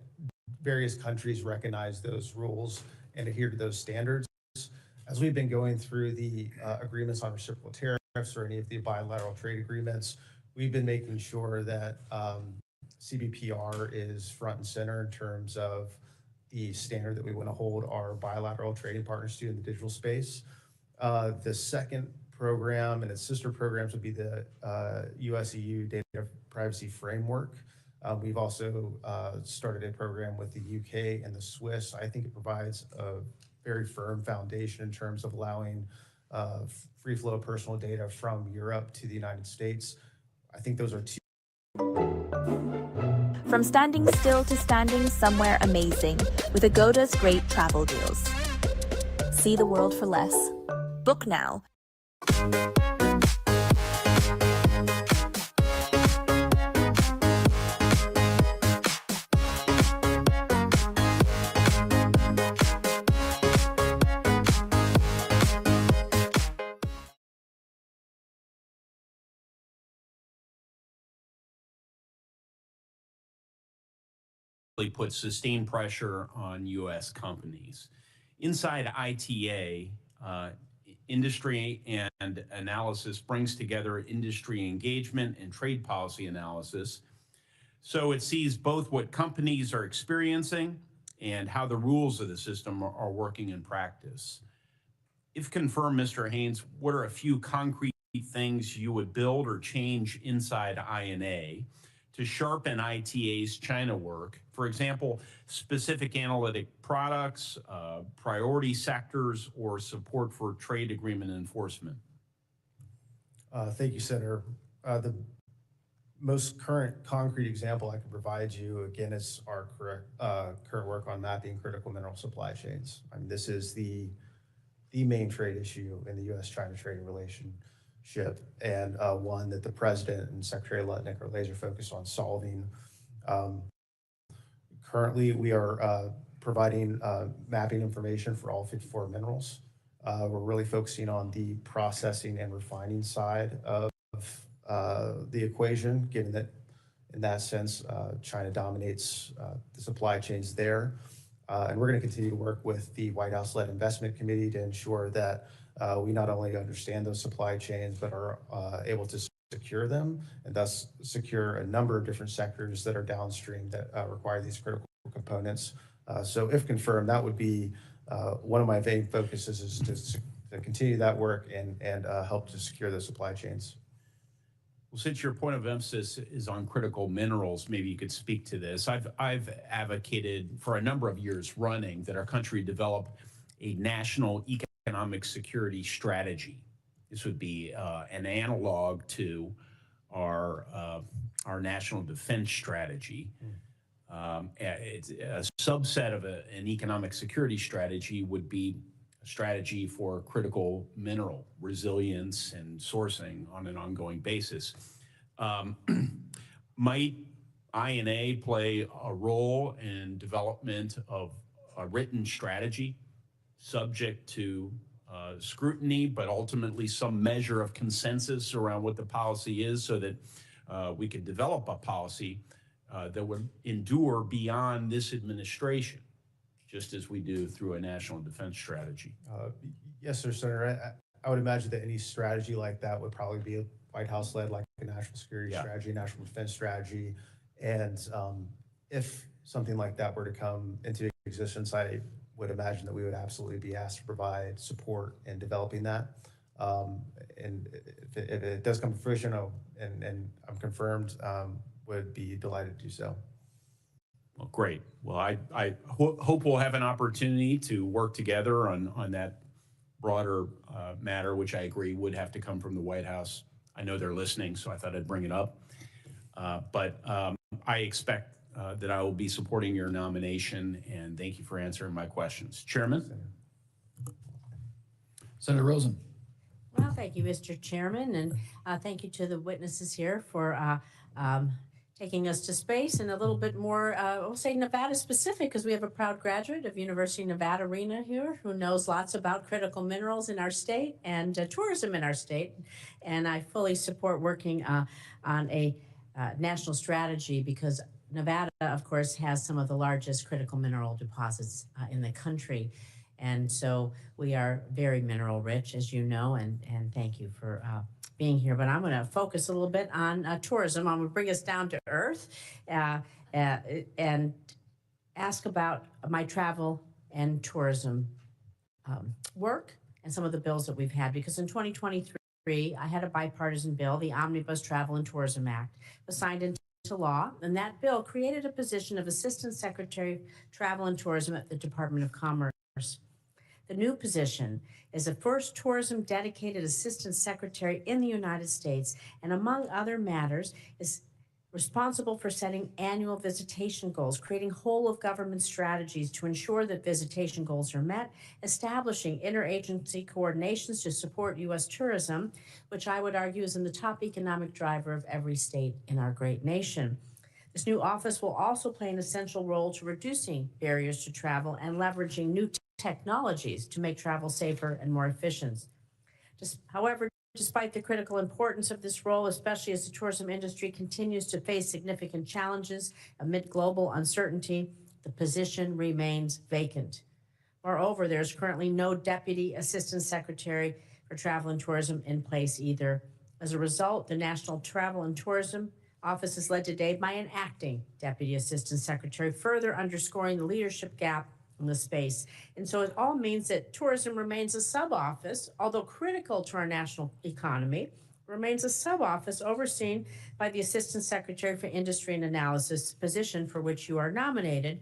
various countries recognize those rules and adhere to those standards. As we've been going through the agreements on reciprocal tariffs or any of the bilateral trade agreements, we've been making sure that CBPR is front and center in terms of the standard that we want to hold our bilateral trading partners to in the digital space. The second program and its sister programs would be the US-EU Data Privacy Framework. We've also started a program with the UK and the Swiss. I think it provides a very firm foundation in terms of allowing free flow of personal data from Europe to the United States. I think those are two. From standing still to standing somewhere amazing with Agoda's great travel deals. See the world for less. Book now. Put sustained pressure on U.S. companies. Inside ITA, industry and analysis brings together industry engagement and trade policy analysis. So it sees both what companies are experiencing and how the rules of the system are working in practice. If confirmed, Mr. Haynes, what are a few concrete things you would build or change inside INA to sharpen ITA's China work? For example, specific analytic products, priority sectors, or support for trade agreement enforcement? Thank you, Senator. The most current concrete example I can provide you, again, is our current work on mapping critical mineral supply chains. I mean, this is the main trade issue in the U.S.-China trading relationship, and one that the President and Secretary Lutnick are laser focused on solving. Currently, we are providing mapping information for all 54 minerals. We're really focusing on the processing and refining side of the equation, given that in that sense, China dominates the supply chains there. And we're going to continue to work with the White House-led investment committee to ensure that we not only understand those supply chains, but are able to secure them and thus secure a number of different sectors that are downstream that require these critical components. So if confirmed, that would be one of my main focuses, is to continue that work and help to secure those supply chains. Well, since your point of emphasis is on critical minerals, maybe you could speak to this. I've advocated for a number of years running that our country develop a national economic security strategy. This would be an analog to our national defense strategy. It's a subset of an economic security strategy would be a strategy for critical mineral resilience and sourcing on an ongoing basis. Might INA play a role in development of a written strategy subject to scrutiny, but ultimately some measure of consensus around what the policy is, so that we could develop a policy that would endure beyond this administration, just as we do through a national defense strategy? Yes, sir, Senator. I would imagine that any strategy like that would probably be a White House-led, like a national security strategy, national defense strategy. And if something like that were to come into existence, I would imagine that we would absolutely be asked to provide support in developing that. And if it does come to fruition, and I'm confirmed, would be delighted to do so. Well, great. Well, I hope we'll have an opportunity to work together on that broader matter, which I agree would have to come from the White House. I know they're listening, so I thought I'd bring it up. But I expect that I will be supporting your nomination, and thank you for answering my questions. Chairman? Senator Rosen. Well, thank you, Mr. Chairman, and thank you to the witnesses here for taking us to space, and a little bit more, we'll say Nevada specific, because we have a proud graduate of University of Nevada, Rena, here, who knows lots about critical minerals in our state and tourism in our state. And I fully support working on a national strategy, because Nevada, of course, has some of the largest critical mineral deposits in the country. And so we are very mineral rich, as you know, and thank you for being here. But I'm going to focus a little bit on tourism. I'm going to bring us down to earth and ask about my travel and tourism work and some of the bills that we've had. Because in 2023, I had a bipartisan bill, the Omnibus Travel and Tourism Act, was signed into law, and that bill created a position of Assistant Secretary of Travel and Tourism at the Department of Commerce. The new position is the first tourism dedicated assistant secretary in the United States, and among other matters is responsible for setting annual visitation goals, creating whole of government strategies to ensure that visitation goals are met, establishing interagency coordinations to support U.S. tourism, which I would argue is in the top economic driver of every state in our great nation. This new office will also play an essential role to reducing barriers to travel and leveraging new technologies to make travel safer and more efficient. However, despite the critical importance of this role, especially as the tourism industry continues to face significant challenges amid global uncertainty, the position remains vacant. Moreover, there's currently no Deputy Assistant Secretary for Travel and Tourism in place either. As a result, the National Travel and Tourism Office is led today by an acting Deputy Assistant Secretary, further underscoring the leadership gap in the space. And so it all means that tourism remains a sub-office, although critical to our national economy, remains a sub-office overseen by the Assistant Secretary for Industry and Analysis, position for which you are nominated,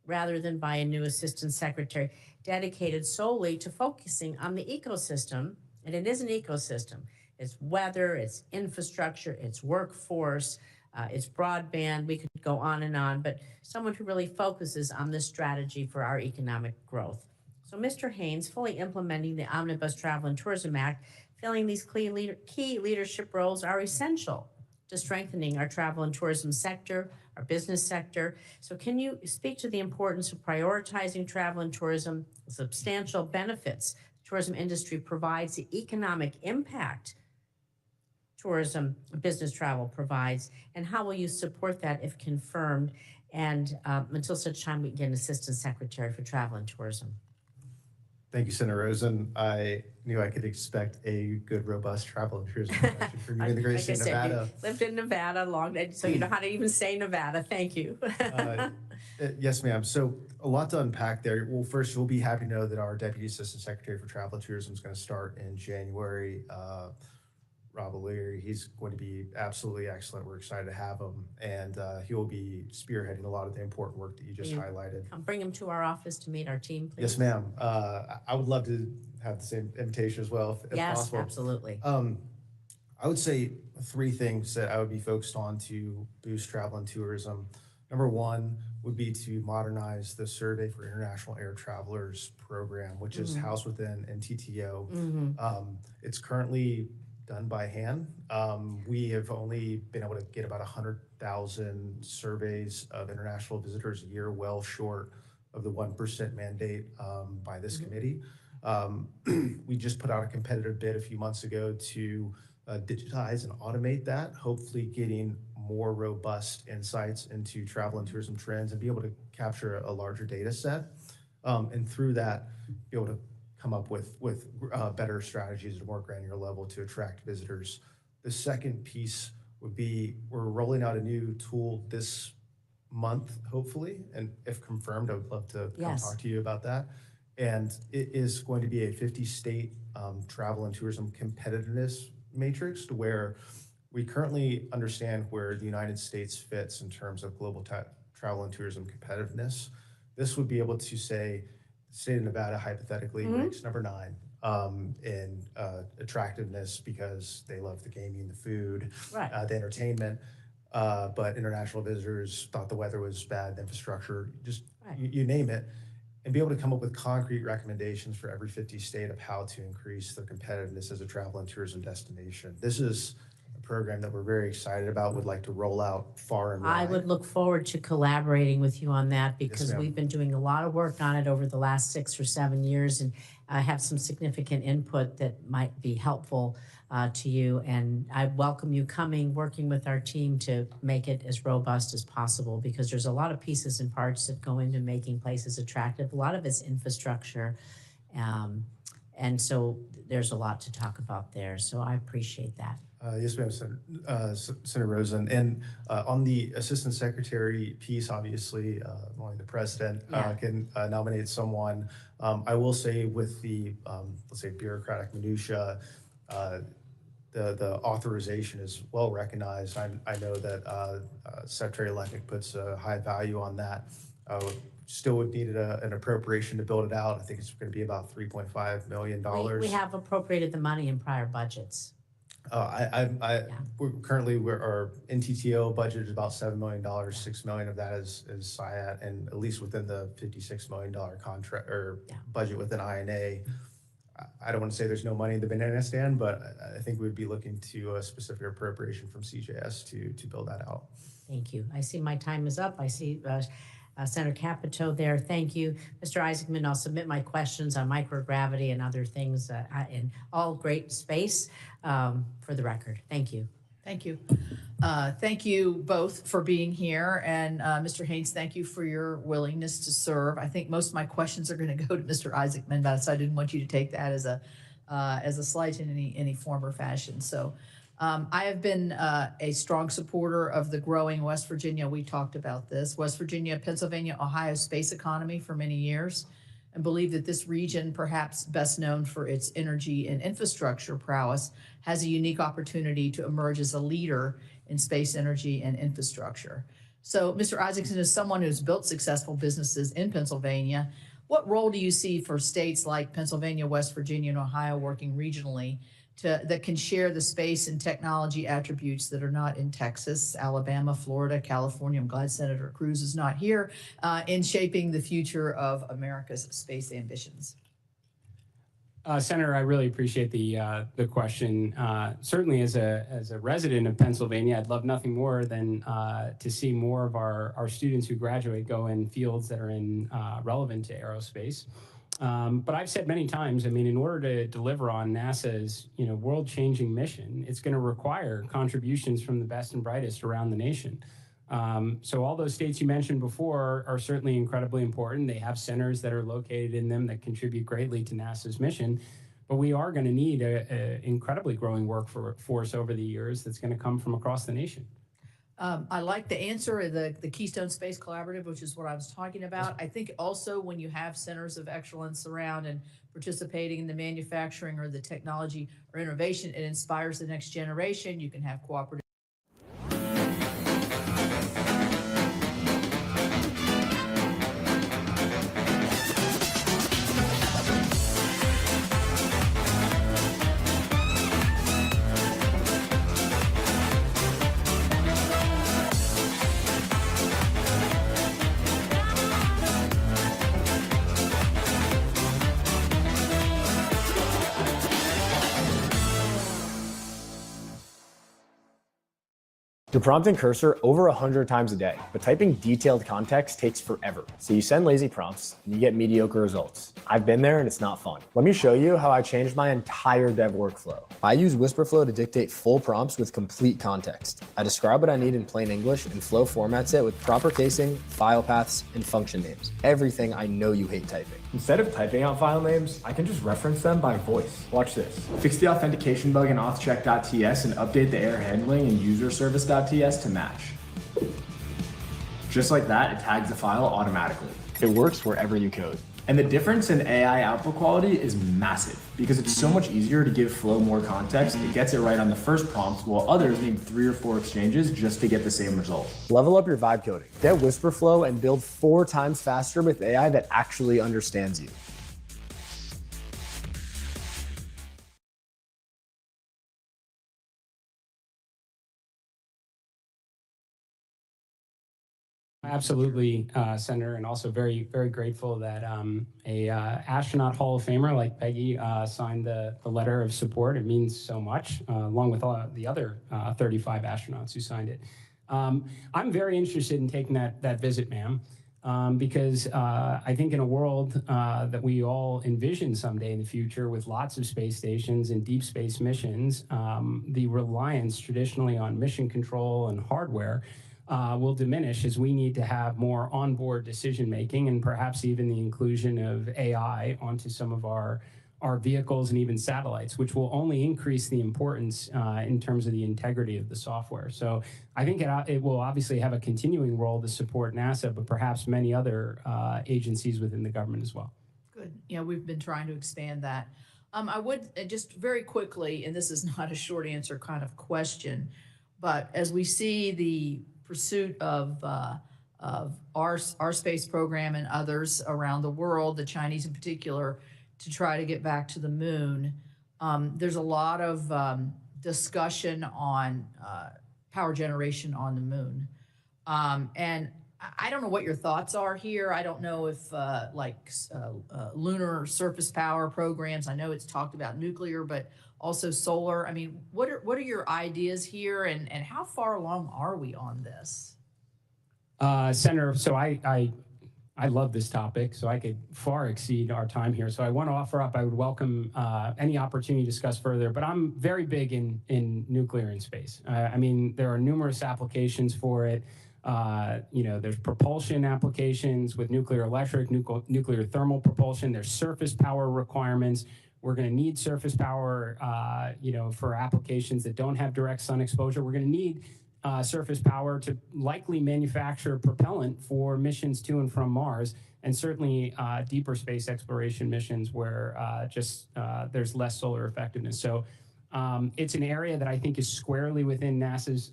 rather than by a new Assistant Secretary dedicated solely to focusing on the ecosystem. And it is an ecosystem. It's weather, it's infrastructure, it's workforce, it's broadband. We could go on, but someone who really focuses on this strategy for our economic growth. So Mr. Haynes, fully implementing the Omnibus Travel and Tourism Act, filling these key leadership roles are essential to strengthening our travel and tourism sector, our business sector. So can you speak to the importance of prioritizing travel and tourism, the substantial benefits tourism industry provides, the economic impact tourism, business travel provides, and how will you support that if confirmed? And until such time we can get an Assistant Secretary for Travel and Tourism. Thank you, Senator Rosen. I knew I could expect a good, robust travel and tourism discussion from you in the great state of Nevada. You lived in Nevada long, so you know how to even say Nevada. Thank you. Yes, ma'am. So a lot to unpack there. Well, first, we'll be happy to know that our Deputy Assistant Secretary for Travel and Tourism is going to start in January. Rob O'Leary, he's going to be absolutely excellent. We're excited to have him, and he will be spearheading a lot of the important work that you just highlighted. Come bring him to our office to meet our team, please. Yes, ma'am. I would love to have the same invitation as well, if possible. Yes, absolutely. I would say 3 things that I would be focused on to boost travel and tourism. Number 1 would be to modernize the Survey for International Air Travelers program, which is housed within NTTO. It's currently done by hand. We have only been able to get about 100,000 surveys of international visitors a year, well short of the 1% mandate by this committee. We just put out a competitive bid a few months ago to digitize and automate that, hopefully getting more robust insights into travel and tourism trends and be able to capture a larger data set. And through that, be able to come up with better strategies at a more granular level to attract visitors. The second piece would be we're rolling out a new tool this month, hopefully, and if confirmed, I would love to come talk to you about that. And it is going to be a 50-state travel and tourism competitiveness matrix, to where we currently understand where the United States fits in terms of global travel and tourism competitiveness. This would be able to say, the state of Nevada hypothetically ranks number 9 in attractiveness because they love the gaming, the food, the entertainment. But international visitors thought the weather was bad, the infrastructure, just you name it, and be able to come up with concrete recommendations for every 50 state of how to increase their competitiveness as a travel and tourism destination. This is a program that we're very excited about, would like to roll out far and wide. I would look forward to collaborating with you on that, because we've been doing a lot of work on it over the last 6 or 7 years, and I have some significant input that might be helpful to you. And I welcome you working with our team to make it as robust as possible, because there's a lot of pieces and parts that go into making places attractive. A lot of it's infrastructure. And so there's a lot to talk about there. So I appreciate that. Yes, ma'am, Senator Rosen. And on the Assistant Secretary piece, obviously, only the President can nominate someone. I will say with the, let's say, bureaucratic minutia, the authorization is well recognized. I know that Secretary Lennick puts a high value on that. Still would need an appropriation to build it out. I think it's going to be about $3.5 million. We have appropriated the money in prior budgets. We're currently, our NTTO budget is about $7 million. $6 million of that is SIAT, and at least within the $56 million contract or budget within INA. I don't want to say there's no money in the banana stand, but I think we'd be looking to a specific appropriation from CJS to build that out. Thank you. I see my time is up. I see Senator Capito there. Thank you. Mr. Isaacman, I'll submit my questions on microgravity and other things in all great space for the record. Thank you. Thank you. Thank you both for being here. And Mr. Haynes, thank you for your willingness to serve. I think most of my questions are going to go to Mr. Isaacman, but so I didn't want you to take that as a slight in any form or fashion. So I have been a strong supporter of the growing West Virginia. We talked about this, West Virginia, Pennsylvania, Ohio space economy for many years, and believe that this region, perhaps best known for its energy and infrastructure prowess, has a unique opportunity to emerge as a leader in space energy and infrastructure. So, Mr. Isaacman, as someone who's built successful businesses in Pennsylvania, what role do you see for states like Pennsylvania, West Virginia, and Ohio working regionally that can share the space and technology attributes that are not in Texas, Alabama, Florida, California? I'm glad Senator Cruz is not here, in shaping the future of America's space ambitions. Senator, I really appreciate the question. Certainly, as a resident of Pennsylvania, I'd love nothing more than to see more of our students who graduate go in fields that are relevant to aerospace. But I've said many times, I mean, in order to deliver on NASA's, world-changing mission, it's going to require contributions from the best and brightest around the nation. So all those states you mentioned before are certainly incredibly important. They have centers that are located in them that contribute greatly to NASA's mission. But we are going to need an incredibly growing workforce over the years that's going to come from across the nation. I like the answer of the Keystone Space Collaborative, which is what I was talking about. I think also when you have centers of excellence around and participating in the manufacturing or the technology or innovation, it inspires the next generation. You can have cooperative. You're prompting cursor over 100 times a day, but typing detailed context takes forever. So you send lazy prompts and you get mediocre results. I've been there and it's not fun. Let me show you how I changed my entire dev workflow. I use WhisperFlow to dictate full prompts with complete context. I describe what I need in plain English and Flow formats it with proper casing, file paths, and function names. Everything I know you hate typing. Instead of typing out file names, I can just reference them by voice. Watch this. Fix the authentication bug in authcheck.ts and update the error handling in userservice.ts to match. Just like that, it tags the file automatically. It works wherever you code. And the difference in AI output quality is massive because it's so much easier to give Flow more context. It gets it right on the first prompt, while others need 3 or 4 exchanges just to get the same result. Level up your vibe coding. Get WhisperFlow and build 4 times faster with AI that actually understands you. Absolutely, Senator, and also very, very grateful that a astronaut Hall of Famer like Peggy signed the letter of support. It means so much, along with all the other 35 astronauts who signed it. I'm very interested in taking that visit, ma'am, because I think in a world that we all envision someday in the future with lots of space stations and deep space missions, the reliance traditionally on mission control and hardware will diminish as we need to have more onboard decision making and perhaps even the inclusion of AI onto some of our vehicles and even satellites, which will only increase the importance in terms of the integrity of the software. So I think it will obviously have a continuing role to support NASA, but perhaps many other agencies within the government as well. Good. We've been trying to expand that. I would just very quickly, and this is not a short answer kind of question, but as we see the pursuit of our space program and others around the world, the Chinese in particular, to try to get back to the moon, there's a lot of discussion on power generation on the moon. And I don't know what your thoughts are here. I don't know if lunar surface power programs, I know it's talked about nuclear, but also solar. I mean, what are your ideas here, and how far along are we on this? Senator, so I love this topic, so I could far exceed our time here. So I want to offer up, I would welcome any opportunity to discuss further, but I'm very big in nuclear in space. I mean, there are numerous applications for it. There's propulsion applications with nuclear electric, nuclear thermal propulsion. There's surface power requirements. We're going to need surface power, for applications that don't have direct sun exposure. We're going to need surface power to likely manufacture propellant for missions to and from Mars, and certainly deeper space exploration missions where there's less solar effectiveness. So it's an area that I think is squarely within NASA's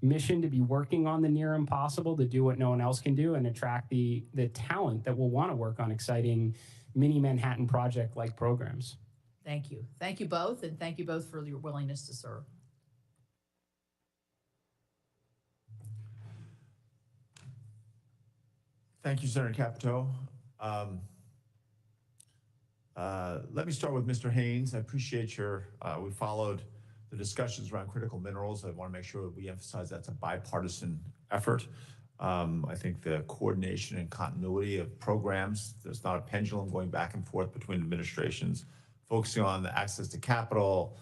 mission to be working on the near impossible, to do what no one else can do and attract the talent that will want to work on exciting mini Manhattan Project-like programs. Thank you. Thank you both, and thank you both for your willingness to serve. Thank you, Senator Capito. Let me start with Mr. Haynes. I appreciate we followed the discussions around critical minerals. I want to make sure that we emphasize that's a bipartisan effort. I think the coordination and continuity of programs, there's not a pendulum going back and forth between administrations, focusing on the access to capital,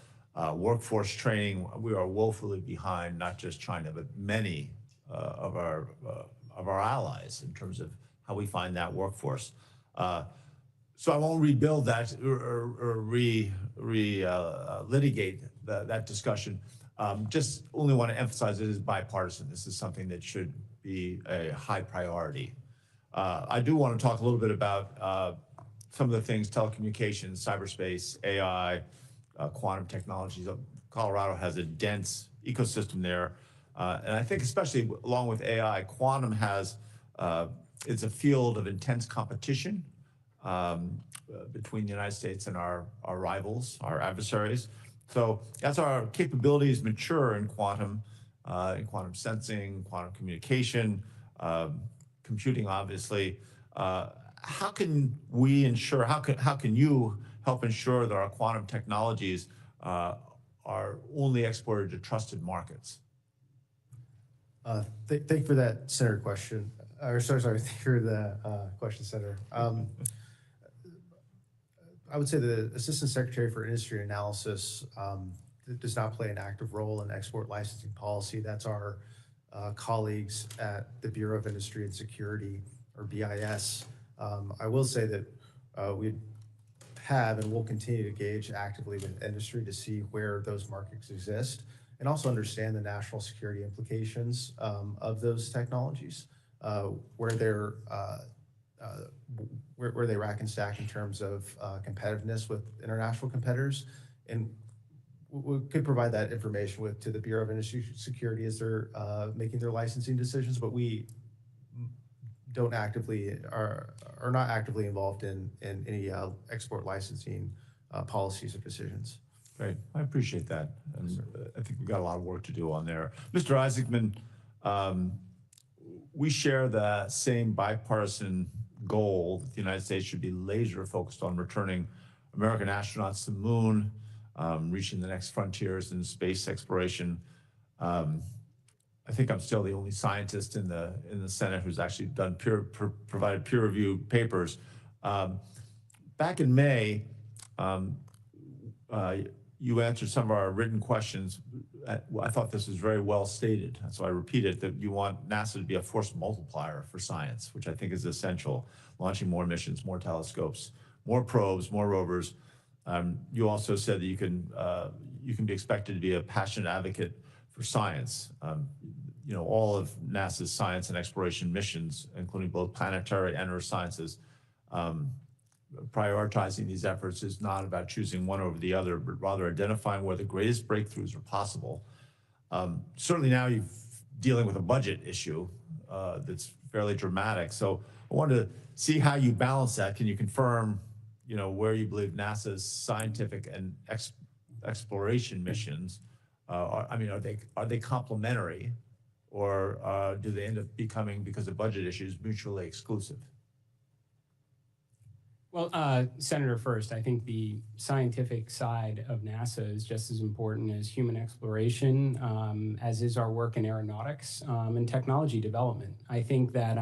workforce training. We are woefully behind, not just China, but many of our allies in terms of how we find that workforce. So I won't rebuild that or litigate that discussion. Just only want to emphasize it is bipartisan. This is something that should be a high priority. I do want to talk a little bit about some of the things, telecommunications, cyberspace, AI, quantum technologies. Colorado has a dense ecosystem there. And I think especially along with AI, quantum has, it's a field of intense competition between the United States and our rivals, our adversaries. So as our capabilities mature in quantum sensing, quantum communication, computing, obviously, how can we ensure, how can you help ensure that our quantum technologies are only exported to trusted markets? Thank you for that, Senator question. Or sorry, thank you for the question, Senator. I would say the Assistant Secretary for Industry and Analysis does not play an active role in export licensing policy. That's our colleagues at the Bureau of Industry and Security, or BIS. I will say that we have and will continue to engage actively with industry to see where those markets exist and also understand the national security implications of those technologies, where they rack and stack in terms of competitiveness with international competitors. And we could provide that information to the Bureau of Industry Security as they're making their licensing decisions, but we don't are not actively involved in any export licensing policies or decisions. Great, I appreciate that. And I think we've got a lot of work to do on there. Mr. Isaacman, we share the same bipartisan goal that the United States should be laser focused on returning American astronauts to the moon, reaching the next frontiers in space exploration. I think I'm still the only scientist in the Senate who's actually done provided peer-reviewed papers. Back in May, you answered some of our written questions. I thought this was very well stated, so I repeat it, that you want NASA to be a force multiplier for science, which I think is essential, launching more missions, more telescopes, more probes, more rovers. You also said that you can be expected to be a passionate advocate for science. You know, all of NASA's science and exploration missions, including both planetary and earth sciences, prioritizing these efforts is not about choosing one over the other, but rather identifying where the greatest breakthroughs are possible. Certainly now you're dealing with a budget issue that's fairly dramatic. So I wanted to see how you balance that. Can you confirm, you know, where you believe NASA's scientific and exploration missions, are they complementary, or do they end up becoming, because of budget issues, mutually exclusive? Well, Senator, first, I think the scientific side of NASA is just as important as human exploration, as is our work in aeronautics and technology development. I think that,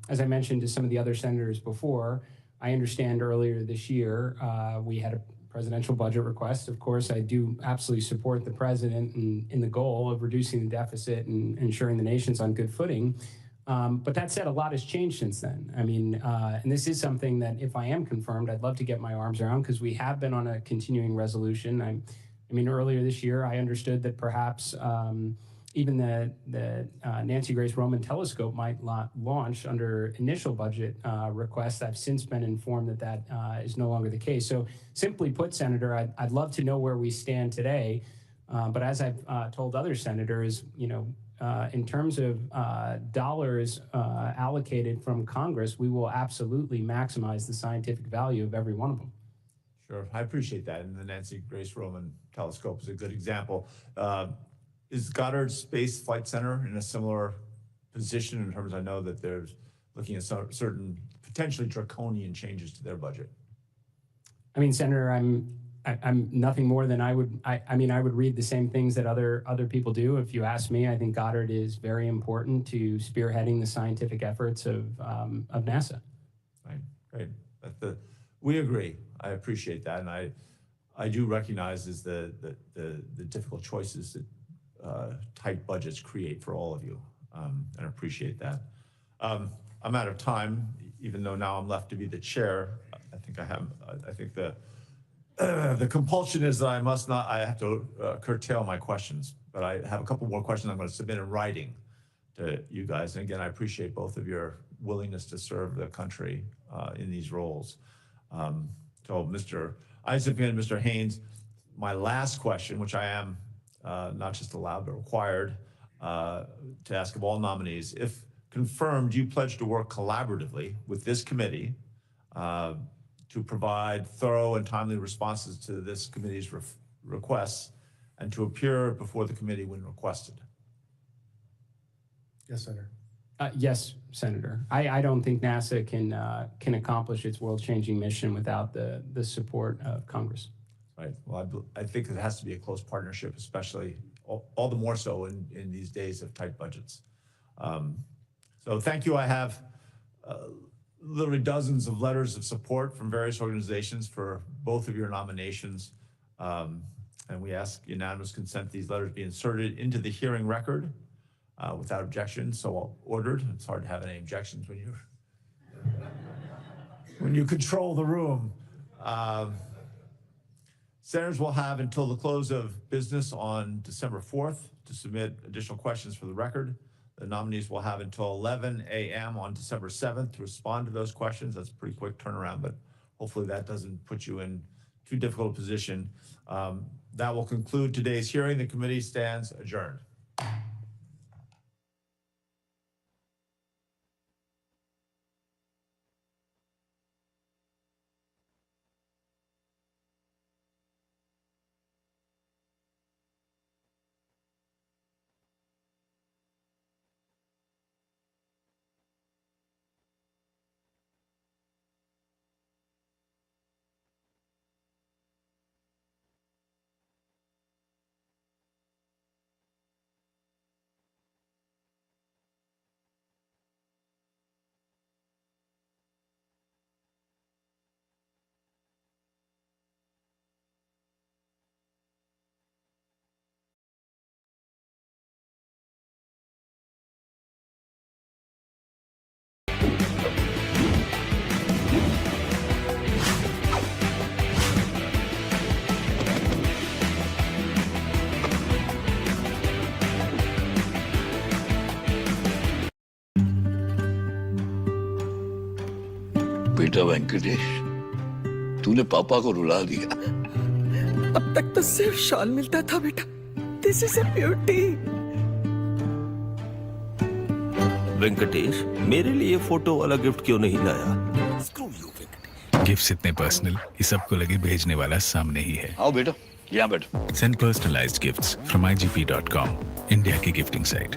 as I mentioned to some of the other senators before, I understand earlier this year we had a presidential budget request. Of course, I do absolutely support the president in the goal of reducing the deficit and ensuring the nation's on good footing. But that said, a lot has changed since then. I mean, and this is something that if I am confirmed, I'd love to get my arms around, because we have been on a continuing resolution. I mean, earlier this year, I understood that perhaps even the Nancy Grace Roman telescope might launch under initial budget requests. I've since been informed that that is no longer the case. So simply put, Senator, I'd love to know where we stand today. But as I've told other senators, you know, in terms of dollars allocated from Congress, we will absolutely maximize the scientific value of every one of them. Sure, I appreciate that. And the Nancy Grace Roman telescope is a good example. Is Goddard Space Flight Center in a similar position in terms, I know that they're looking at certain potentially draconian changes to their budget? I mean, Senator, I'm I'm nothing more than I mean, I would read the same things that other people do. If you ask me, I think Goddard is very important to spearheading the scientific efforts of NASA. Right, great. We agree. I appreciate that, and I do recognize is the difficult choices that tight budgets create for all of you, and I appreciate that. I'm out of time, even though now I'm left to be the chair. I think the compulsion is that I have to curtail my questions, but I have a couple more questions I'm going to submit in writing to you guys. And again, I appreciate both of your willingness to serve the country in these roles. So Mr. Isaacman and Mr. Haynes, my last question, which I am not just allowed but required to ask of all nominees, if confirmed, do you pledge to work collaboratively with this committee to provide thorough and timely responses to this committee's requests and to appear before the committee when requested? Yes, Senator. Yes, Senator. I don't think NASA can accomplish its world-changing mission without the support of Congress. Right. Well, I think it has to be a close partnership, especially all the more so in these days of tight budgets. So thank you. I have literally dozens of letters of support from various organizations for both of your nominations. And we ask unanimous consent these letters be inserted into the hearing record without objection. So ordered. It's hard to have any objections when you control the room. Senators will have until the close of business on December 4th to submit additional questions for the record. The nominees will have until 11 a.m. on December 7th to respond to those questions. That's a pretty quick turnaround, but hopefully that doesn't put you in too difficult a position. That will conclude today's hearing. The committee stands adjourned. बेटा वेंकटेश, तूने पापा को रुला दिया। अब तक तो सिर्फ शॉल मिलता था बेटा। This is a beauty. Venkatesh, मेरे लिए फोटो वाला गिफ्ट क्यों नहीं लाया? गिफ्ट्स इतने पर्सनल कि सबको लगे भेजने वाला सामने ही है। आओ बेटा, यहाँ बैठो। Send personalized gifts from igp.com, India की गिफ्टिंग साइट।